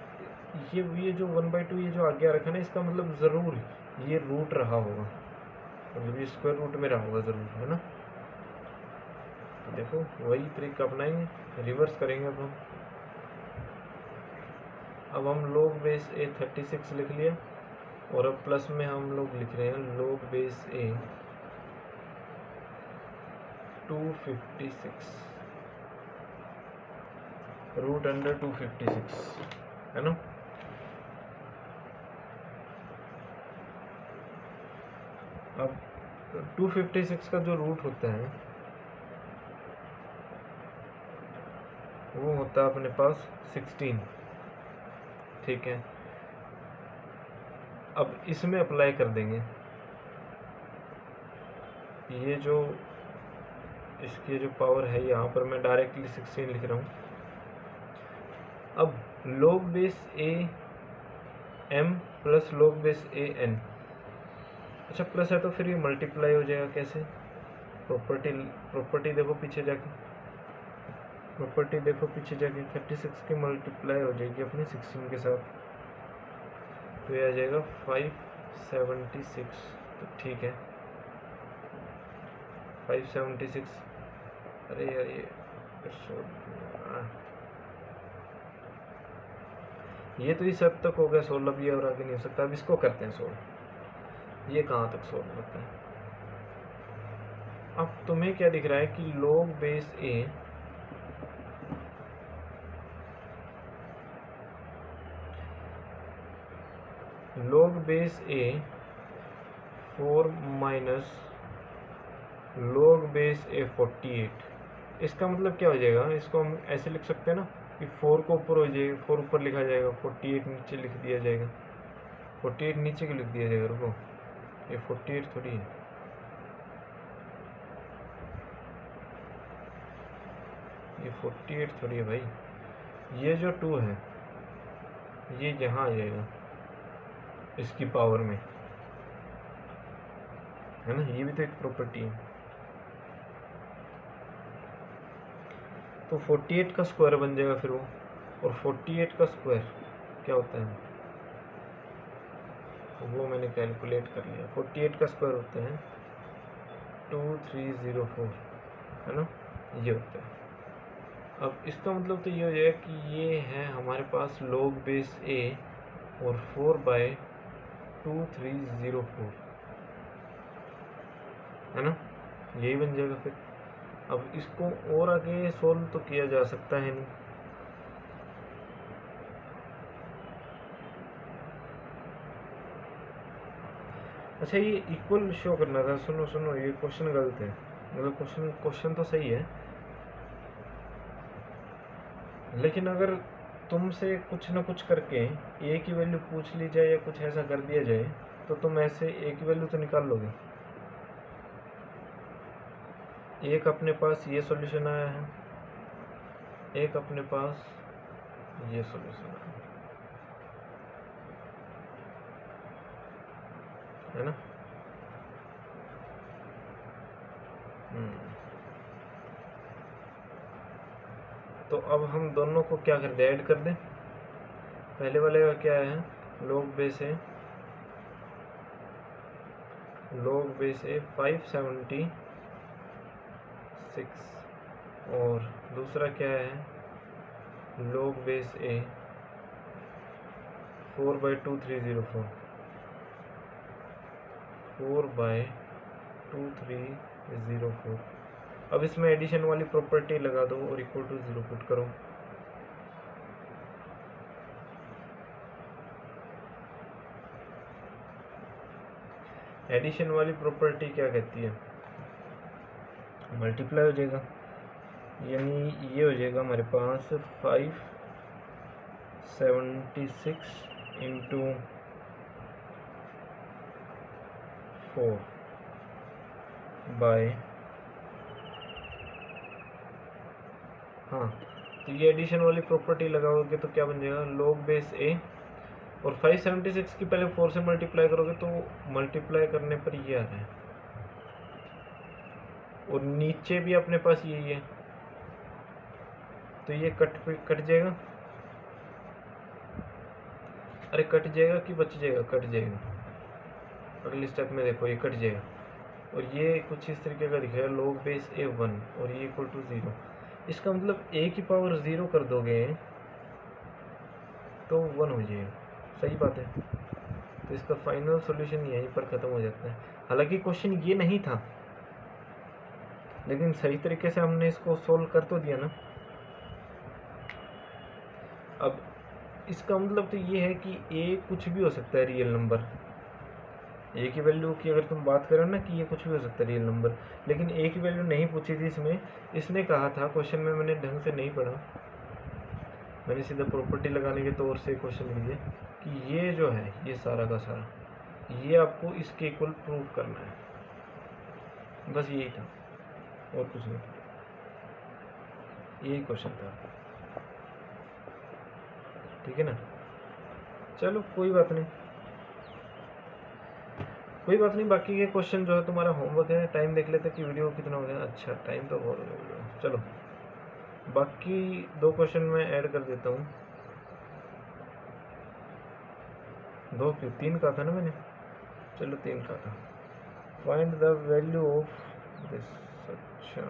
ये जो 1/2 ये जो आगे रखा ना, इसका मतलब ज़रूर ये रूट रहा होगा, मतलब ये स्क्वायर रूट में रहा होगा ज़रूर, है ना। तो देखो वही ट्रिक अपनाएंगे, रिवर्स करेंगे। अब हम log बेस a 36 लिख लिया और अब प्लस में हम लोग लिख रहे हैं log base a 256 root under 256, है ना। अब 256 का जो रूट होता है वो होता है अपने पास 16, ठीक है। अब इसमें अप्लाई कर देंगे, ये जो इसकी जो पावर है यहाँ पर मैं डायरेक्टली 16 लिख रहा हूँ। अब log base a m plus log base a n, अच्छा प्लस है तो फिर ये मल्टीप्लाई हो जाएगा कैसे, प्रॉपर्टी देखो पीछे जाके, प्रॉपर्टी देखो पीछे जाके 36 की मल्टीप्लाई हो जाएगी अपने 16 के साथ, तो ये आ जाएगा 576। तो ठीक है 576, अरे यार ये ये तो इस हद तक हो गया सोल्व, अब ये और आगे नहीं हो सकता। अब इसको करते हैं सोल्व। ये कहाँ तक सोल्व होता है? अब तुम्हें क्या दिख रहा है कि log बेस ए log बेस ए 4 माइनस log बेस ए 48। इसका मतलब क्या हो जाएगा? इसको हम ऐसे लिख सकते हैं ना कि 4 को ऊपर हो जाएगा, 4 ऊपर लिखा जाएगा, 48 नीचे लिख दिया जाएगा। 48 नीचे क्यों लिख दिया जाएगा? रुको, ये 48 थोड़ी है, ये 48 थोड़ी है भाई। ये जो 2 है ये यहाँ आ जाएगा इसकी पावर में, है ना? ये भी तो एक प्रॉपर्टी है। तो 48 का स्क्वायर बन जाएगा फिर वो, और 48 का स्क्वायर क्या होता है वो मैंने कैलकुलेट कर लिया। 48 का स्क्वायर होता है 2304, है ना? ये होता है। अब इसका मतलब तो ये हो जाएगा कि ये है हमारे पास log बेस ए और 4/2304, है ना? यही बन जाएगा फिर। अब इसको और आगे सोल्व तो किया जा सकता है नहीं। अच्छा, ये इक्वल शो करना था। सुनो सुनो, ये क्वेश्चन गलत है। मतलब क्वेश्चन तो सही है, लेकिन अगर तुमसे कुछ ना कुछ करके ए की वैल्यू पूछ ली जाए या कुछ ऐसा कर दिया जाए तो तुम ऐसे ए की वैल्यू तो निकाल लोगे। एक अपने पास ये सॉल्यूशन आया है, एक अपने पास ये सॉल्यूशन आया है ना? तो अब हम दोनों को क्या कर दें? ऐड कर दें। पहले वाले का क्या है? log बेस है 576 और दूसरा क्या है? log बेस ए 4/2304 4/2304। अब इसमें एडिशन वाली प्रॉपर्टी लगा दो और इक्वल टू 0 पुट करो। एडिशन वाली प्रॉपर्टी क्या कहती है? मल्टीप्लाई हो जाएगा, यानी ये हो जाएगा हमारे पास 576 इंटू 4 बाय, हाँ, तो ये एडिशन वाली प्रॉपर्टी लगाओगे तो क्या बन जाएगा? log बेस ए और 576 की पहले 4 से मल्टीप्लाई करोगे तो मल्टीप्लाई करने पर ये आ रहा है, और नीचे भी अपने पास यही है, तो ये कट जाएगा। अरे कट जाएगा कि बच जाएगा? कट जाएगा। अगले स्टेप में देखो ये कट जाएगा, और ये कुछ इस तरीके का दिखेगा log बेस ए 1 और ये इक्वल टू 0। इसका मतलब ए की पावर 0 कर दोगे तो 1 हो जाएगा। सही बात है। तो इसका फाइनल सॉल्यूशन यहीं पर ख़त्म हो जाता है। हालांकि क्वेश्चन ये नहीं था, लेकिन सही तरीके से हमने इसको सोल्व कर तो दिया ना। अब इसका मतलब तो ये है कि ए कुछ भी हो सकता है रियल नंबर। ए की वैल्यू की अगर तुम बात करो ना कि ये कुछ भी हो सकता है रियल नंबर, लेकिन ए की वैल्यू नहीं पूछी थी इसमें। इसने कहा था क्वेश्चन में, मैंने ढंग से नहीं पढ़ा, मैंने सीधा प्रॉपर्टी लगाने के तौर से क्वेश्चन लिख दिया कि ये जो है ये सारा का सारा ये आपको इसके इक्वल प्रूव करना है, बस यही था और कुछ नहीं था। यही क्वेश्चन था, ठीक है ना? चलो कोई बात नहीं, कोई बात नहीं। बाकी के क्वेश्चन जो है तुम्हारा होमवर्क है। टाइम देख लेते कि वीडियो कितना हो गया। अच्छा, टाइम तो बहुत हो गया। चलो बाकी 2 क्वेश्चन मैं ऐड कर देता हूँ। 2 क्यों, 3 का था ना मैंने। चलो 3 का था। Find the value of this. अच्छा,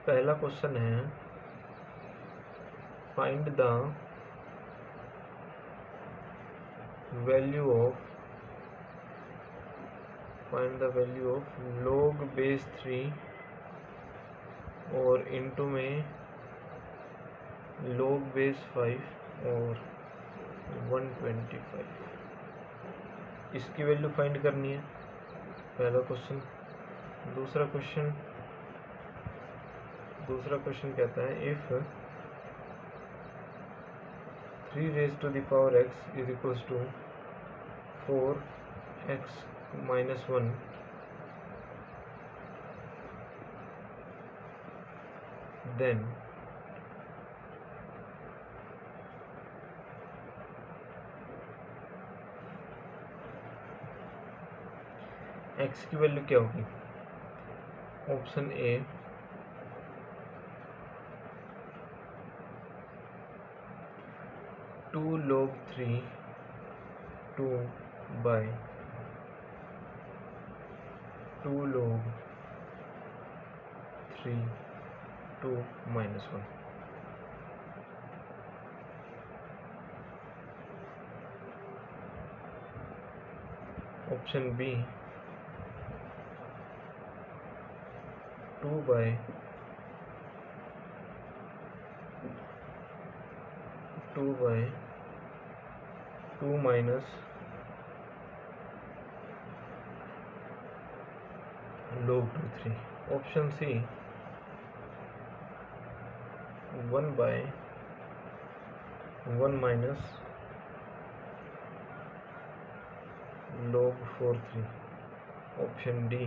पहला क्वेश्चन है find the value of log base 3 और इनटू में log बेस 5 और 125। इसकी वैल्यू फाइंड करनी है, पहला क्वेश्चन। दूसरा क्वेश्चन कहता है if 3 raised to the power x is equals to 4x minus 1, then x की वैल्यू क्या होगी? Option A 2 log 3 2 by 2 log 3 2 minus 1। Option B 2 by 2 minus log 2 3। Option C 1 by 1 minus log 4 3। Option D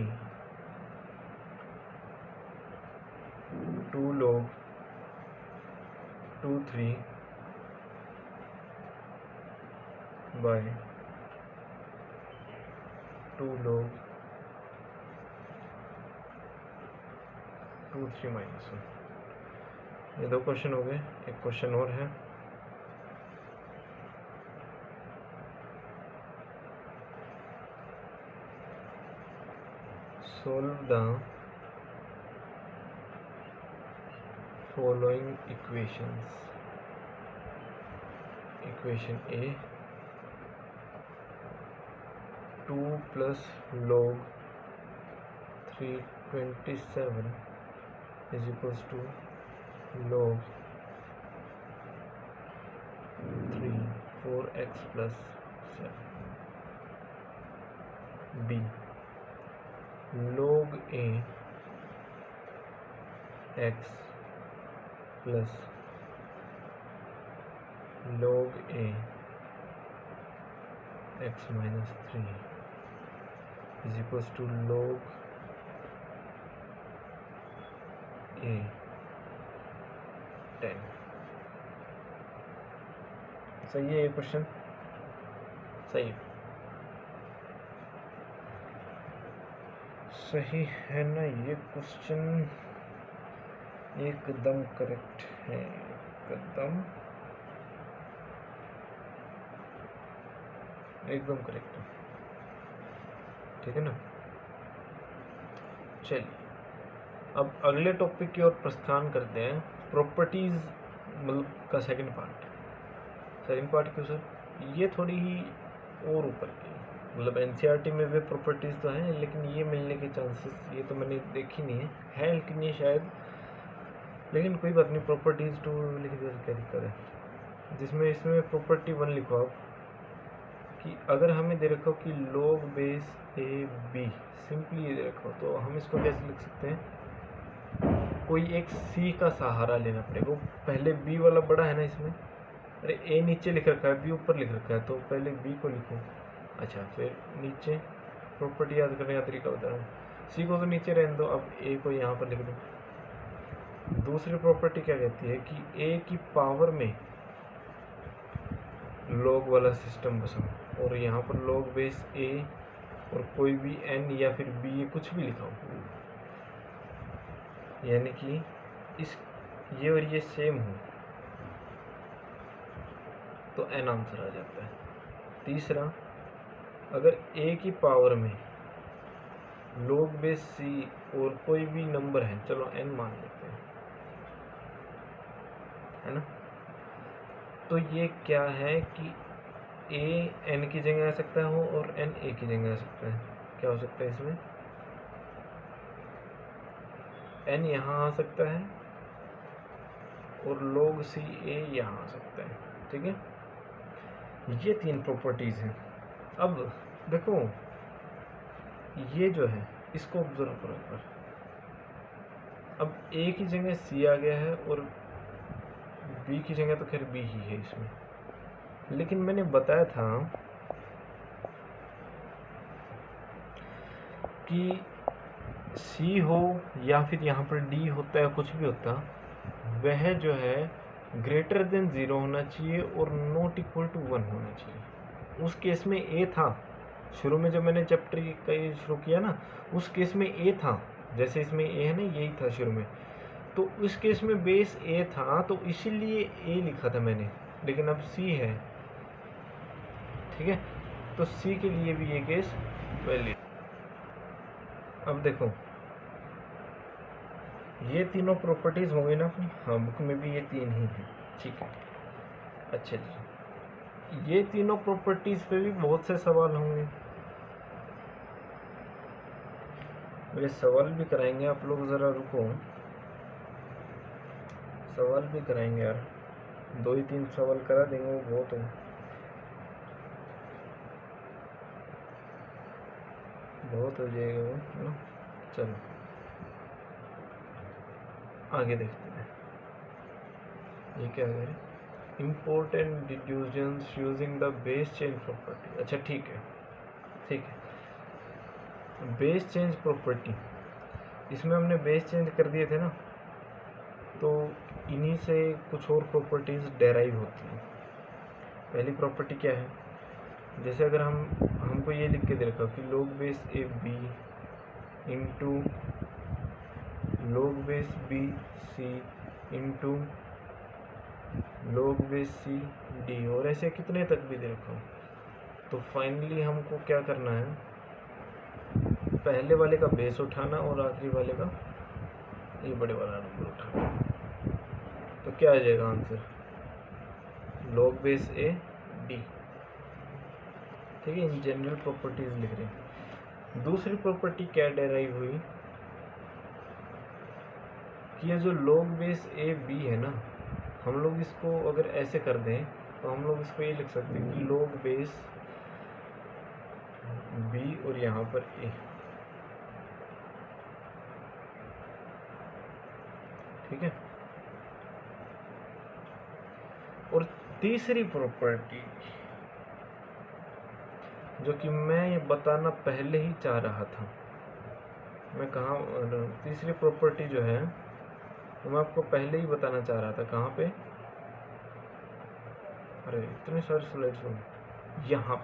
2 log 2 3 by 2 log 2 3 minus 1। ये दो क्वेश्चन हो गए। एक क्वेश्चन और है, solve the following equations। Equation A 2 plus log 327 is equals to log 3 4x plus 7। b log a x plus log a x minus 3 is equals to log a 10। सही है ये क्वेश्चन? सही है ना ये क्वेश्चन? एकदम करेक्ट है, एकदम करेक्ट है। ठीक है ना? चलिए अब अगले टॉपिक की ओर प्रस्थान करते हैं। प्रॉपर्टीज मतलब का सेकंड पार्ट क्यों सर? ये थोड़ी ही और ऊपर की, मतलब एनसीईआरटी में भी प्रॉपर्टीज तो हैं, लेकिन ये मिलने के चांसेस ये तो मैंने देखी नहीं है लेकिन ये शायद, लेकिन कोई बात नहीं। प्रॉपर्टीज 2 लिख दे, क्या दिक्कत है? जिसमें इसमें प्रॉपर्टी 1 लिखो आप कि अगर हमें दे रखा हो कि log base A B, simply ये दे रखा हो, तो हम इसको कैसे लिख सकते हैं? कोई एक सी का सहारा लेना पड़ेगा। पहले बी वाला बड़ा है ना इसमें, अरे ए नीचे लिख रखा है, बी ऊपर लिख रखा है, तो पहले बी को लिखो। अच्छा, फिर नीचे प्रॉपर्टी याद करने का तरीका बता रहा हूँ। सी को तो नीचे रहने दो, अब ए को यहाँ पर लिख दो। दूसरी प्रॉपर्टी क्या कहती है कि ए की पावर में लॉग वाला सिस्टम बसाओ, और यहाँ पर लॉग बेस ए और कोई भी एन या फिर बी ये कुछ भी लिखाओ, यानी कि इस ये और ये सेम हो तो एन आंसर आ जाता है। तीसरा, अगर ए की पावर में log बेस सी और कोई भी नंबर है, चलो एन मान लेते हैं, है ना, तो ये क्या है कि ए एन की जगह आ सकता है और एन ए की जगह आ सकता है। क्या हो सकता है इसमें? एन यहाँ आ सकता है और log सी ए यहाँ आ सकता है। ठीक है, ये 3 प्रॉपर्टीज़ हैं। अब देखो ये जो है इसको ऑब्जर्व करो एक बार। अब ए की जगह सी आ गया है और बी की जगह तो खैर बी ही है इसमें, लेकिन मैंने बताया था कि सी हो या फिर यहाँ पर डी होता है, कुछ भी होता, वह जो है ग्रेटर देन 0 होना चाहिए और नॉट इक्वल टू 1 होना चाहिए। उस केस में ए था, शुरू में जब मैंने चैप्टर का ये शुरू किया ना, उस केस में ए था, जैसे इसमें ए है ना, यही था शुरू में, तो उस केस में बेस ए था तो इसीलिए ए लिखा था मैंने, लेकिन अब सी है। ठीक है, तो सी के लिए भी ये केस वैलिड। अब देखो ये तीनों प्रॉपर्टीज होंगी ना अपनी, हाँ बुक में भी ये 3 ही हैं। ठीक है, अच्छा जी, ये तीनों प्रॉपर्टीज पे भी बहुत से सवाल होंगे, मेरे सवाल भी कराएंगे आप लोग, ज़रा रुको, सवाल भी कराएंगे यार, 2 ही 3 सवाल करा देंगे वो बहुत है, बहुत हो जाएगा वो, है ना। चलो आगे देखते हैं, ये क्या है, important deductions using the base change property. अच्छा ठीक है, ठीक है, बेस चेंज प्रॉपर्टी, इसमें हमने बेस चेंज कर दिए थे ना, तो इन्हीं से कुछ और प्रॉपर्टीज़ डेराइव होती हैं। पहली प्रॉपर्टी क्या है, जैसे अगर हमको ये लिख के दे रखा कि log base A B into log base B C into log base C D, और ऐसे कितने तक भी दे रखा हो, तो फाइनली हमको क्या करना है, पहले वाले का बेस उठाना और आखिरी वाले का ये बड़े वाला नंबर उठाना। तो क्या आ जाएगा answer, log base A D. ठीक है, इन जनरल प्रॉपर्टीज लिख रहे हैं। दूसरी प्रॉपर्टी क्या डेराइव हुई कि ये जो log बेस ए बी है ना, हम लोग इसको अगर ऐसे कर दें तो हम लोग इसको ये लिख सकते हैं कि log बेस बी और यहाँ पर ए। ठीक है, और तीसरी प्रॉपर्टी जो कि मैं ये बताना पहले ही चाह रहा था, मैं कहाँ, तीसरी प्रॉपर्टी जो है तो मैं आपको पहले ही बताना चाह रहा था, कहाँ पे, अरे इतने सारे स्लाइड्स हो, यहाँ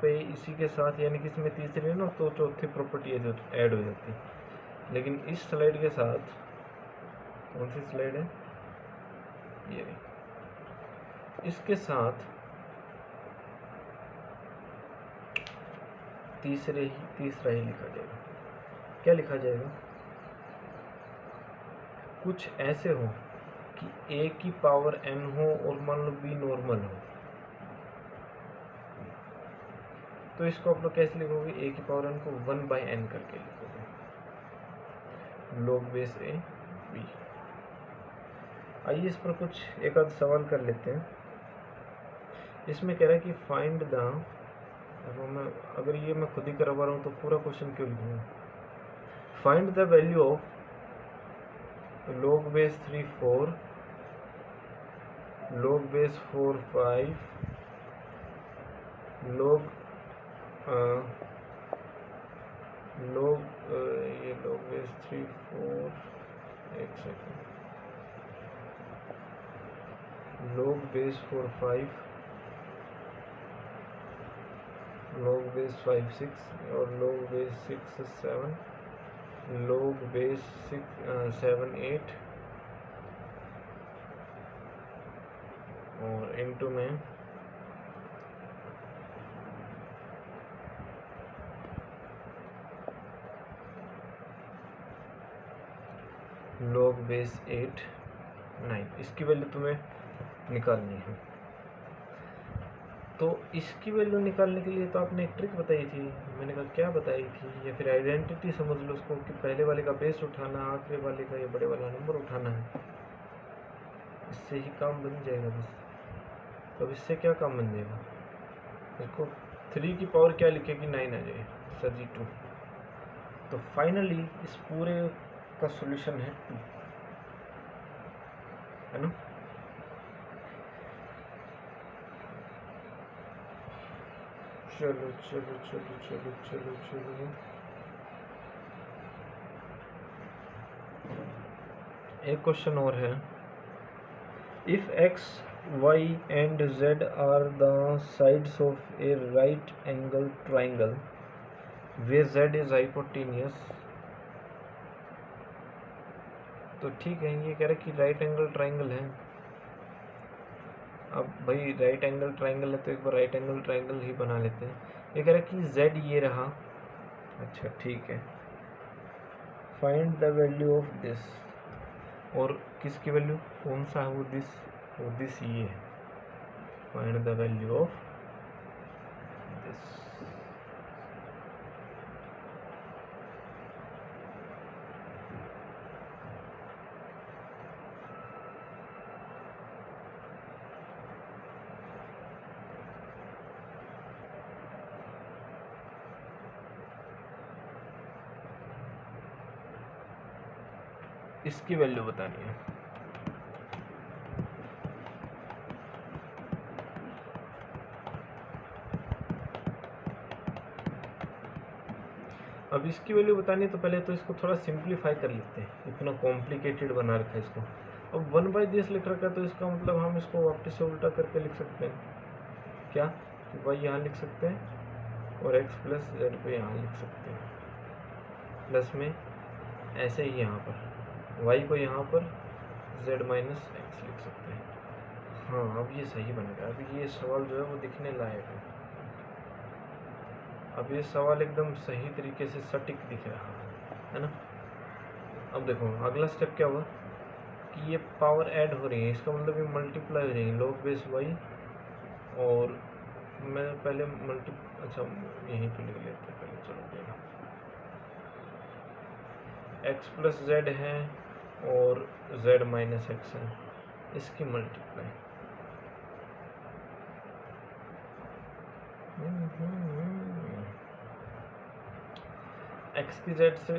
पे इसी के साथ, यानी कि इसमें तीसरी है ना, तो चौथी प्रॉपर्टी ऐड हो जाती है, लेकिन इस स्लाइड के साथ, कौन सी स्लाइड है ये, इसके साथ तीसरा ही लिखा जाएगा। क्या लिखा जाएगा, कुछ ऐसे हो कि a की पावर n हो और मान लो b नॉर्मल हो, तो इसको आप लोग कैसे लिखोगे, a की पावर n को 1/n करके लिखोगे, log बेस a b। आइए इस पर कुछ एक आध सवाल कर लेते हैं। इसमें कह रहा है कि फाइंड द, मैं अगर ये मैं खुद ही करवा रहा हूँ तो पूरा क्वेश्चन क्यों लिखूँगा, find the value of log base 3 4, log base 4 5, log ये log बेस 3 4, एक second, log base 4 5, log base 5 6 और log बेस 6 7, log बेस 7 8 और इनटू में log बेस 8 9। इसकी वैल्यू तुम्हें निकालनी है। तो इसकी वैल्यू निकालने के लिए तो आपने एक ट्रिक बताई थी, मैंने कहा क्या बताई थी, या फिर आइडेंटिटी समझ लो उसको, कि पहले वाले का बेस उठाना, आखिरी वाले का या बड़े वाला नंबर उठाना है, इससे ही काम बन जाएगा बस। अब इससे क्या काम बन जाएगा, इसको 3 की पावर क्या लिखेगी, 9 आ जाए सर जी 2। तो फाइनली इस पूरे का सॉल्यूशन है 2, है ना। चलो चलो चलो चलो चलो चलो, एक क्वेश्चन और है। If x, y and z are the sides of a right angle triangle where z is hypotenuse, तो ठीक है, ये कह रहा है कि राइट एंगल ट्राइंगल है। अब भाई राइट एंगल ट्राइंगल है तो एक बार राइट एंगल ट्राइंगल ही बना लेते हैं। ये कह रहा है कि z ये रहा, अच्छा ठीक है, find the value of this, और किसकी वैल्यू, कौन सा है वो दिस ये है, find the value of this. इसकी वैल्यू बतानी है। अब इसकी वैल्यू बतानी है तो पहले तो इसको थोड़ा सिंप्लीफाई कर लेते हैं, इतना कॉम्प्लिकेटेड बना रखा है इसको। अब 1/दिस लिख रखा है तो इसका मतलब हम इसको वापस से उल्टा करके लिख सकते हैं, क्या कि y यहाँ लिख सकते हैं और x प्लस जेड को यहाँ लिख सकते हैं, प्लस में ऐसे ही यहाँ पर y को यहाँ पर z माइनस एक्स लिख सकते हैं। हाँ अब ये सही बनेगा, अब ये सवाल जो है वो दिखने लायक है, अब ये सवाल एकदम सही तरीके से सटीक दिख रहा है ना। अब देखो अगला स्टेप क्या हुआ कि ये पावर ऐड हो रही है, इसका मतलब ये मल्टीप्लाई हो रही है, log बेस y, और मैं पहले अच्छा यहीं पे लिख लेते हैं पहले, चलो देना x प्लस जेड है और z माइनस एक्स है, इसकी मल्टीप्लाई। x की z से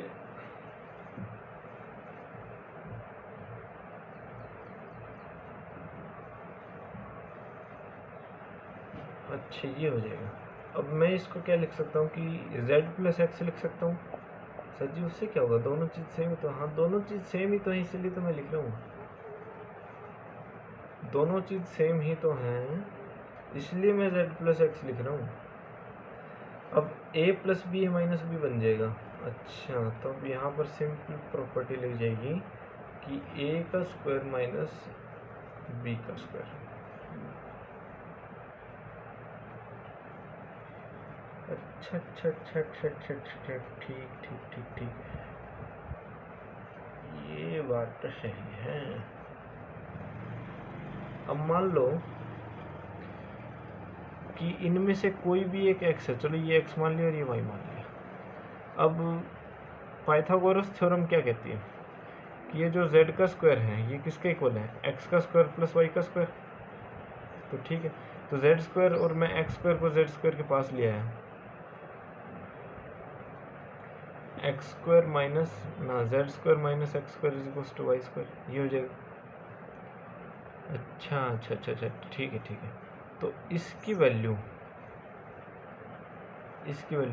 अच्छा ये हो जाएगा। अब मैं इसको क्या लिख सकता हूँ कि z प्लस एक्स लिख सकता हूँ। सर जी उससे क्या होगा, दोनों चीज़ सेम ही तो, हाँ दोनों चीज़ सेम ही तो है, इसीलिए तो मैं लिख रहा हूँ, दोनों चीज़ सेम ही तो हैं, इसलिए मैं z प्लस एक्स लिख रहा हूँ। अब a plus B minus B बन जाएगा। अच्छा तो अब यहाँ पर सिंपल प्रॉपर्टी लग जाएगी कि a का स्क्वायर माइनस b का स्क्वायर। अच्छा अच्छा अच्छा अच्छा अच्छा अच्छा, ठीक ठीक ठीक ठीक, ये बात तो सही है। अब मान लो कि इनमें से कोई भी एक x है, चलो ये x मान लिया और ये y मान लिया। अब पाइथागोरस थ्योरम क्या कहती है कि ये जो z का स्क्वायर है ये किसके इक्वल है, x का स्क्वायर प्लस y का स्क्वायर। तो ठीक है, तो z स्क्वायर और मैं x स्क्वायर को z स्क्वायर के पास लिया है, एक्स स्क्वायर माइनस ना Z square minus X square is equals to Y square, ये हो जाएगा। अच्छा अच्छा अच्छा अच्छा ठीक है। तो इसकी वैल्यू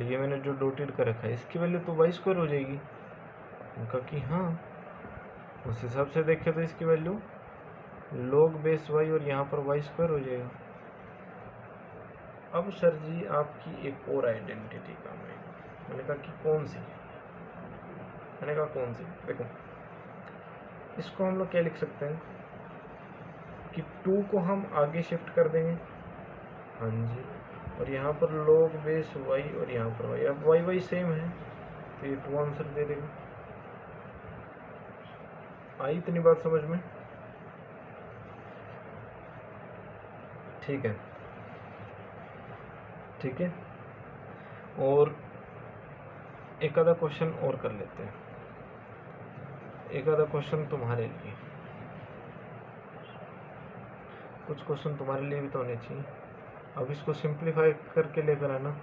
ये मैंने जो डोटेड कर रखा है, इसकी वैल्यू तो वाई स्क्वायर हो जाएगी। उनका कि हाँ उस हिसाब से देखें तो इसकी वैल्यू log बेस वाई और यहाँ पर वाई स्क्वायर हो जाएगा। अब सर जी आपकी एक और आइडेंटिटी काम आएगी। मैंने कहा कि कौन सी, मैंने कहा कौन सी, देखो इसको हम लोग क्या लिख सकते हैं कि 2 को हम आगे शिफ्ट कर देंगे, हाँ जी, और यहाँ पर log बेस y और यहाँ पर y, अब y सेम है तो ये 2 आंसर दे देगा। आई इतनी बात समझ में। ठीक है, ठीक है। और एक आधा क्वेश्चन और कर लेते हैं, एक आधा क्वेश्चन तुम्हारे लिए, कुछ क्वेश्चन तुम्हारे लिए भी तो होने चाहिए। अब इसको सिंप्लीफाई करके लेकर आना,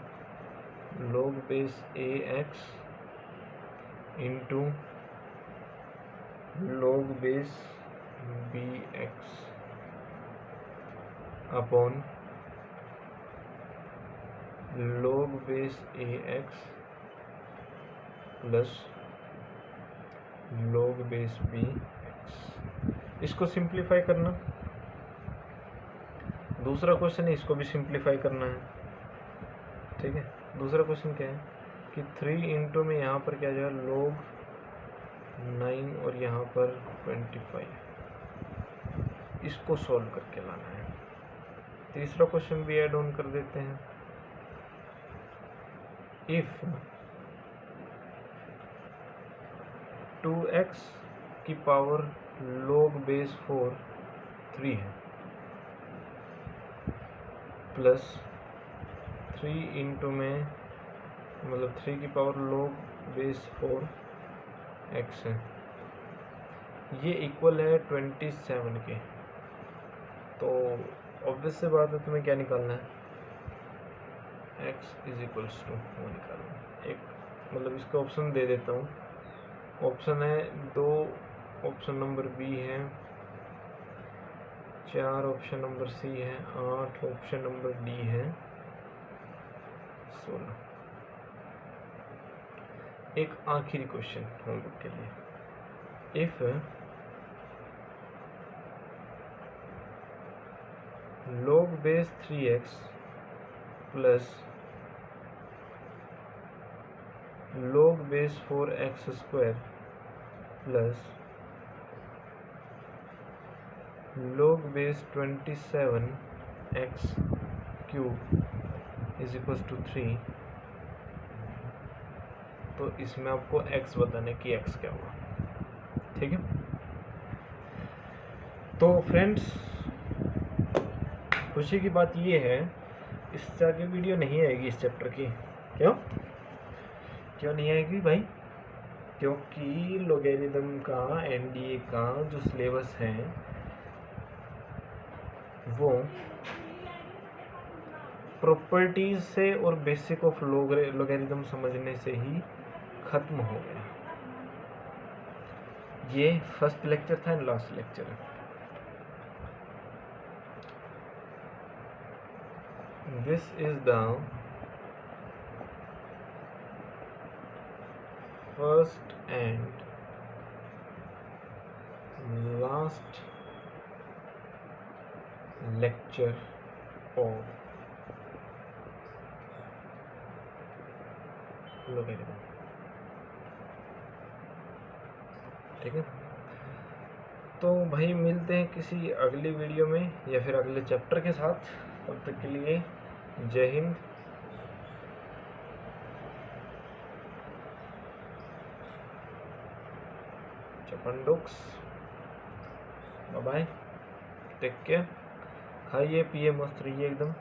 log base A x into log base B x upon log base A x plus log base B x. इसको सिंप्लीफाई करना। दूसरा क्वेश्चन है, इसको भी सिंप्लीफाई करना है, ठीक है। दूसरा क्वेश्चन क्या है कि 3 इंटू में यहाँ पर क्या जाएगा log 9 और यहाँ पर 25, इसको सॉल्व करके लाना है। तीसरा क्वेश्चन भी ऐड ऑन कर देते हैं। इफ 2x की पावर log बेस 4 3 है प्लस 3 इंटू में मतलब 3 की पावर log बेस 4 x है, ये इक्वल है 27 के। तो ऑब्वियस से बात है, तुम्हें क्या निकालना है, x इज इक्वल्स टू वो निकालना है। एक मतलब इसका ऑप्शन दे देता हूँ। ऑप्शन है 2, ऑप्शन नंबर बी है 4, ऑप्शन नंबर सी है 8, ऑप्शन नंबर डी है 16। एक आखिरी क्वेश्चन होमवर्क के लिए। If log base 3x plus log base 4x square plus log base 27x cube is equal to 3, तो इसमें आपको x बताने की x क्या हुआ, ठीक है। तो फ्रेंड्स, खुशी की बात ये है, इससे आगे वीडियो नहीं आएगी इस चैप्टर की। क्यों नहीं आएगी भाई? क्योंकि लॉगरिथम का एनडीए का जो सिलेबस है वो प्रॉपर्टीज से और बेसिक ऑफ लॉगरिथम समझने से ही खत्म हो गया। ये फर्स्ट लेक्चर था एंड लास्ट लेक्चर है। This is the first and last lecture of logarithm, ठीक है। तो भाई मिलते हैं किसी अगली वीडियो में या फिर अगले चैप्टर के साथ। तब तक के लिए जय हिंद, चपंडुक्स, बाय बाय, टेक केयर, खाइए पिए मस्त रहिए एकदम।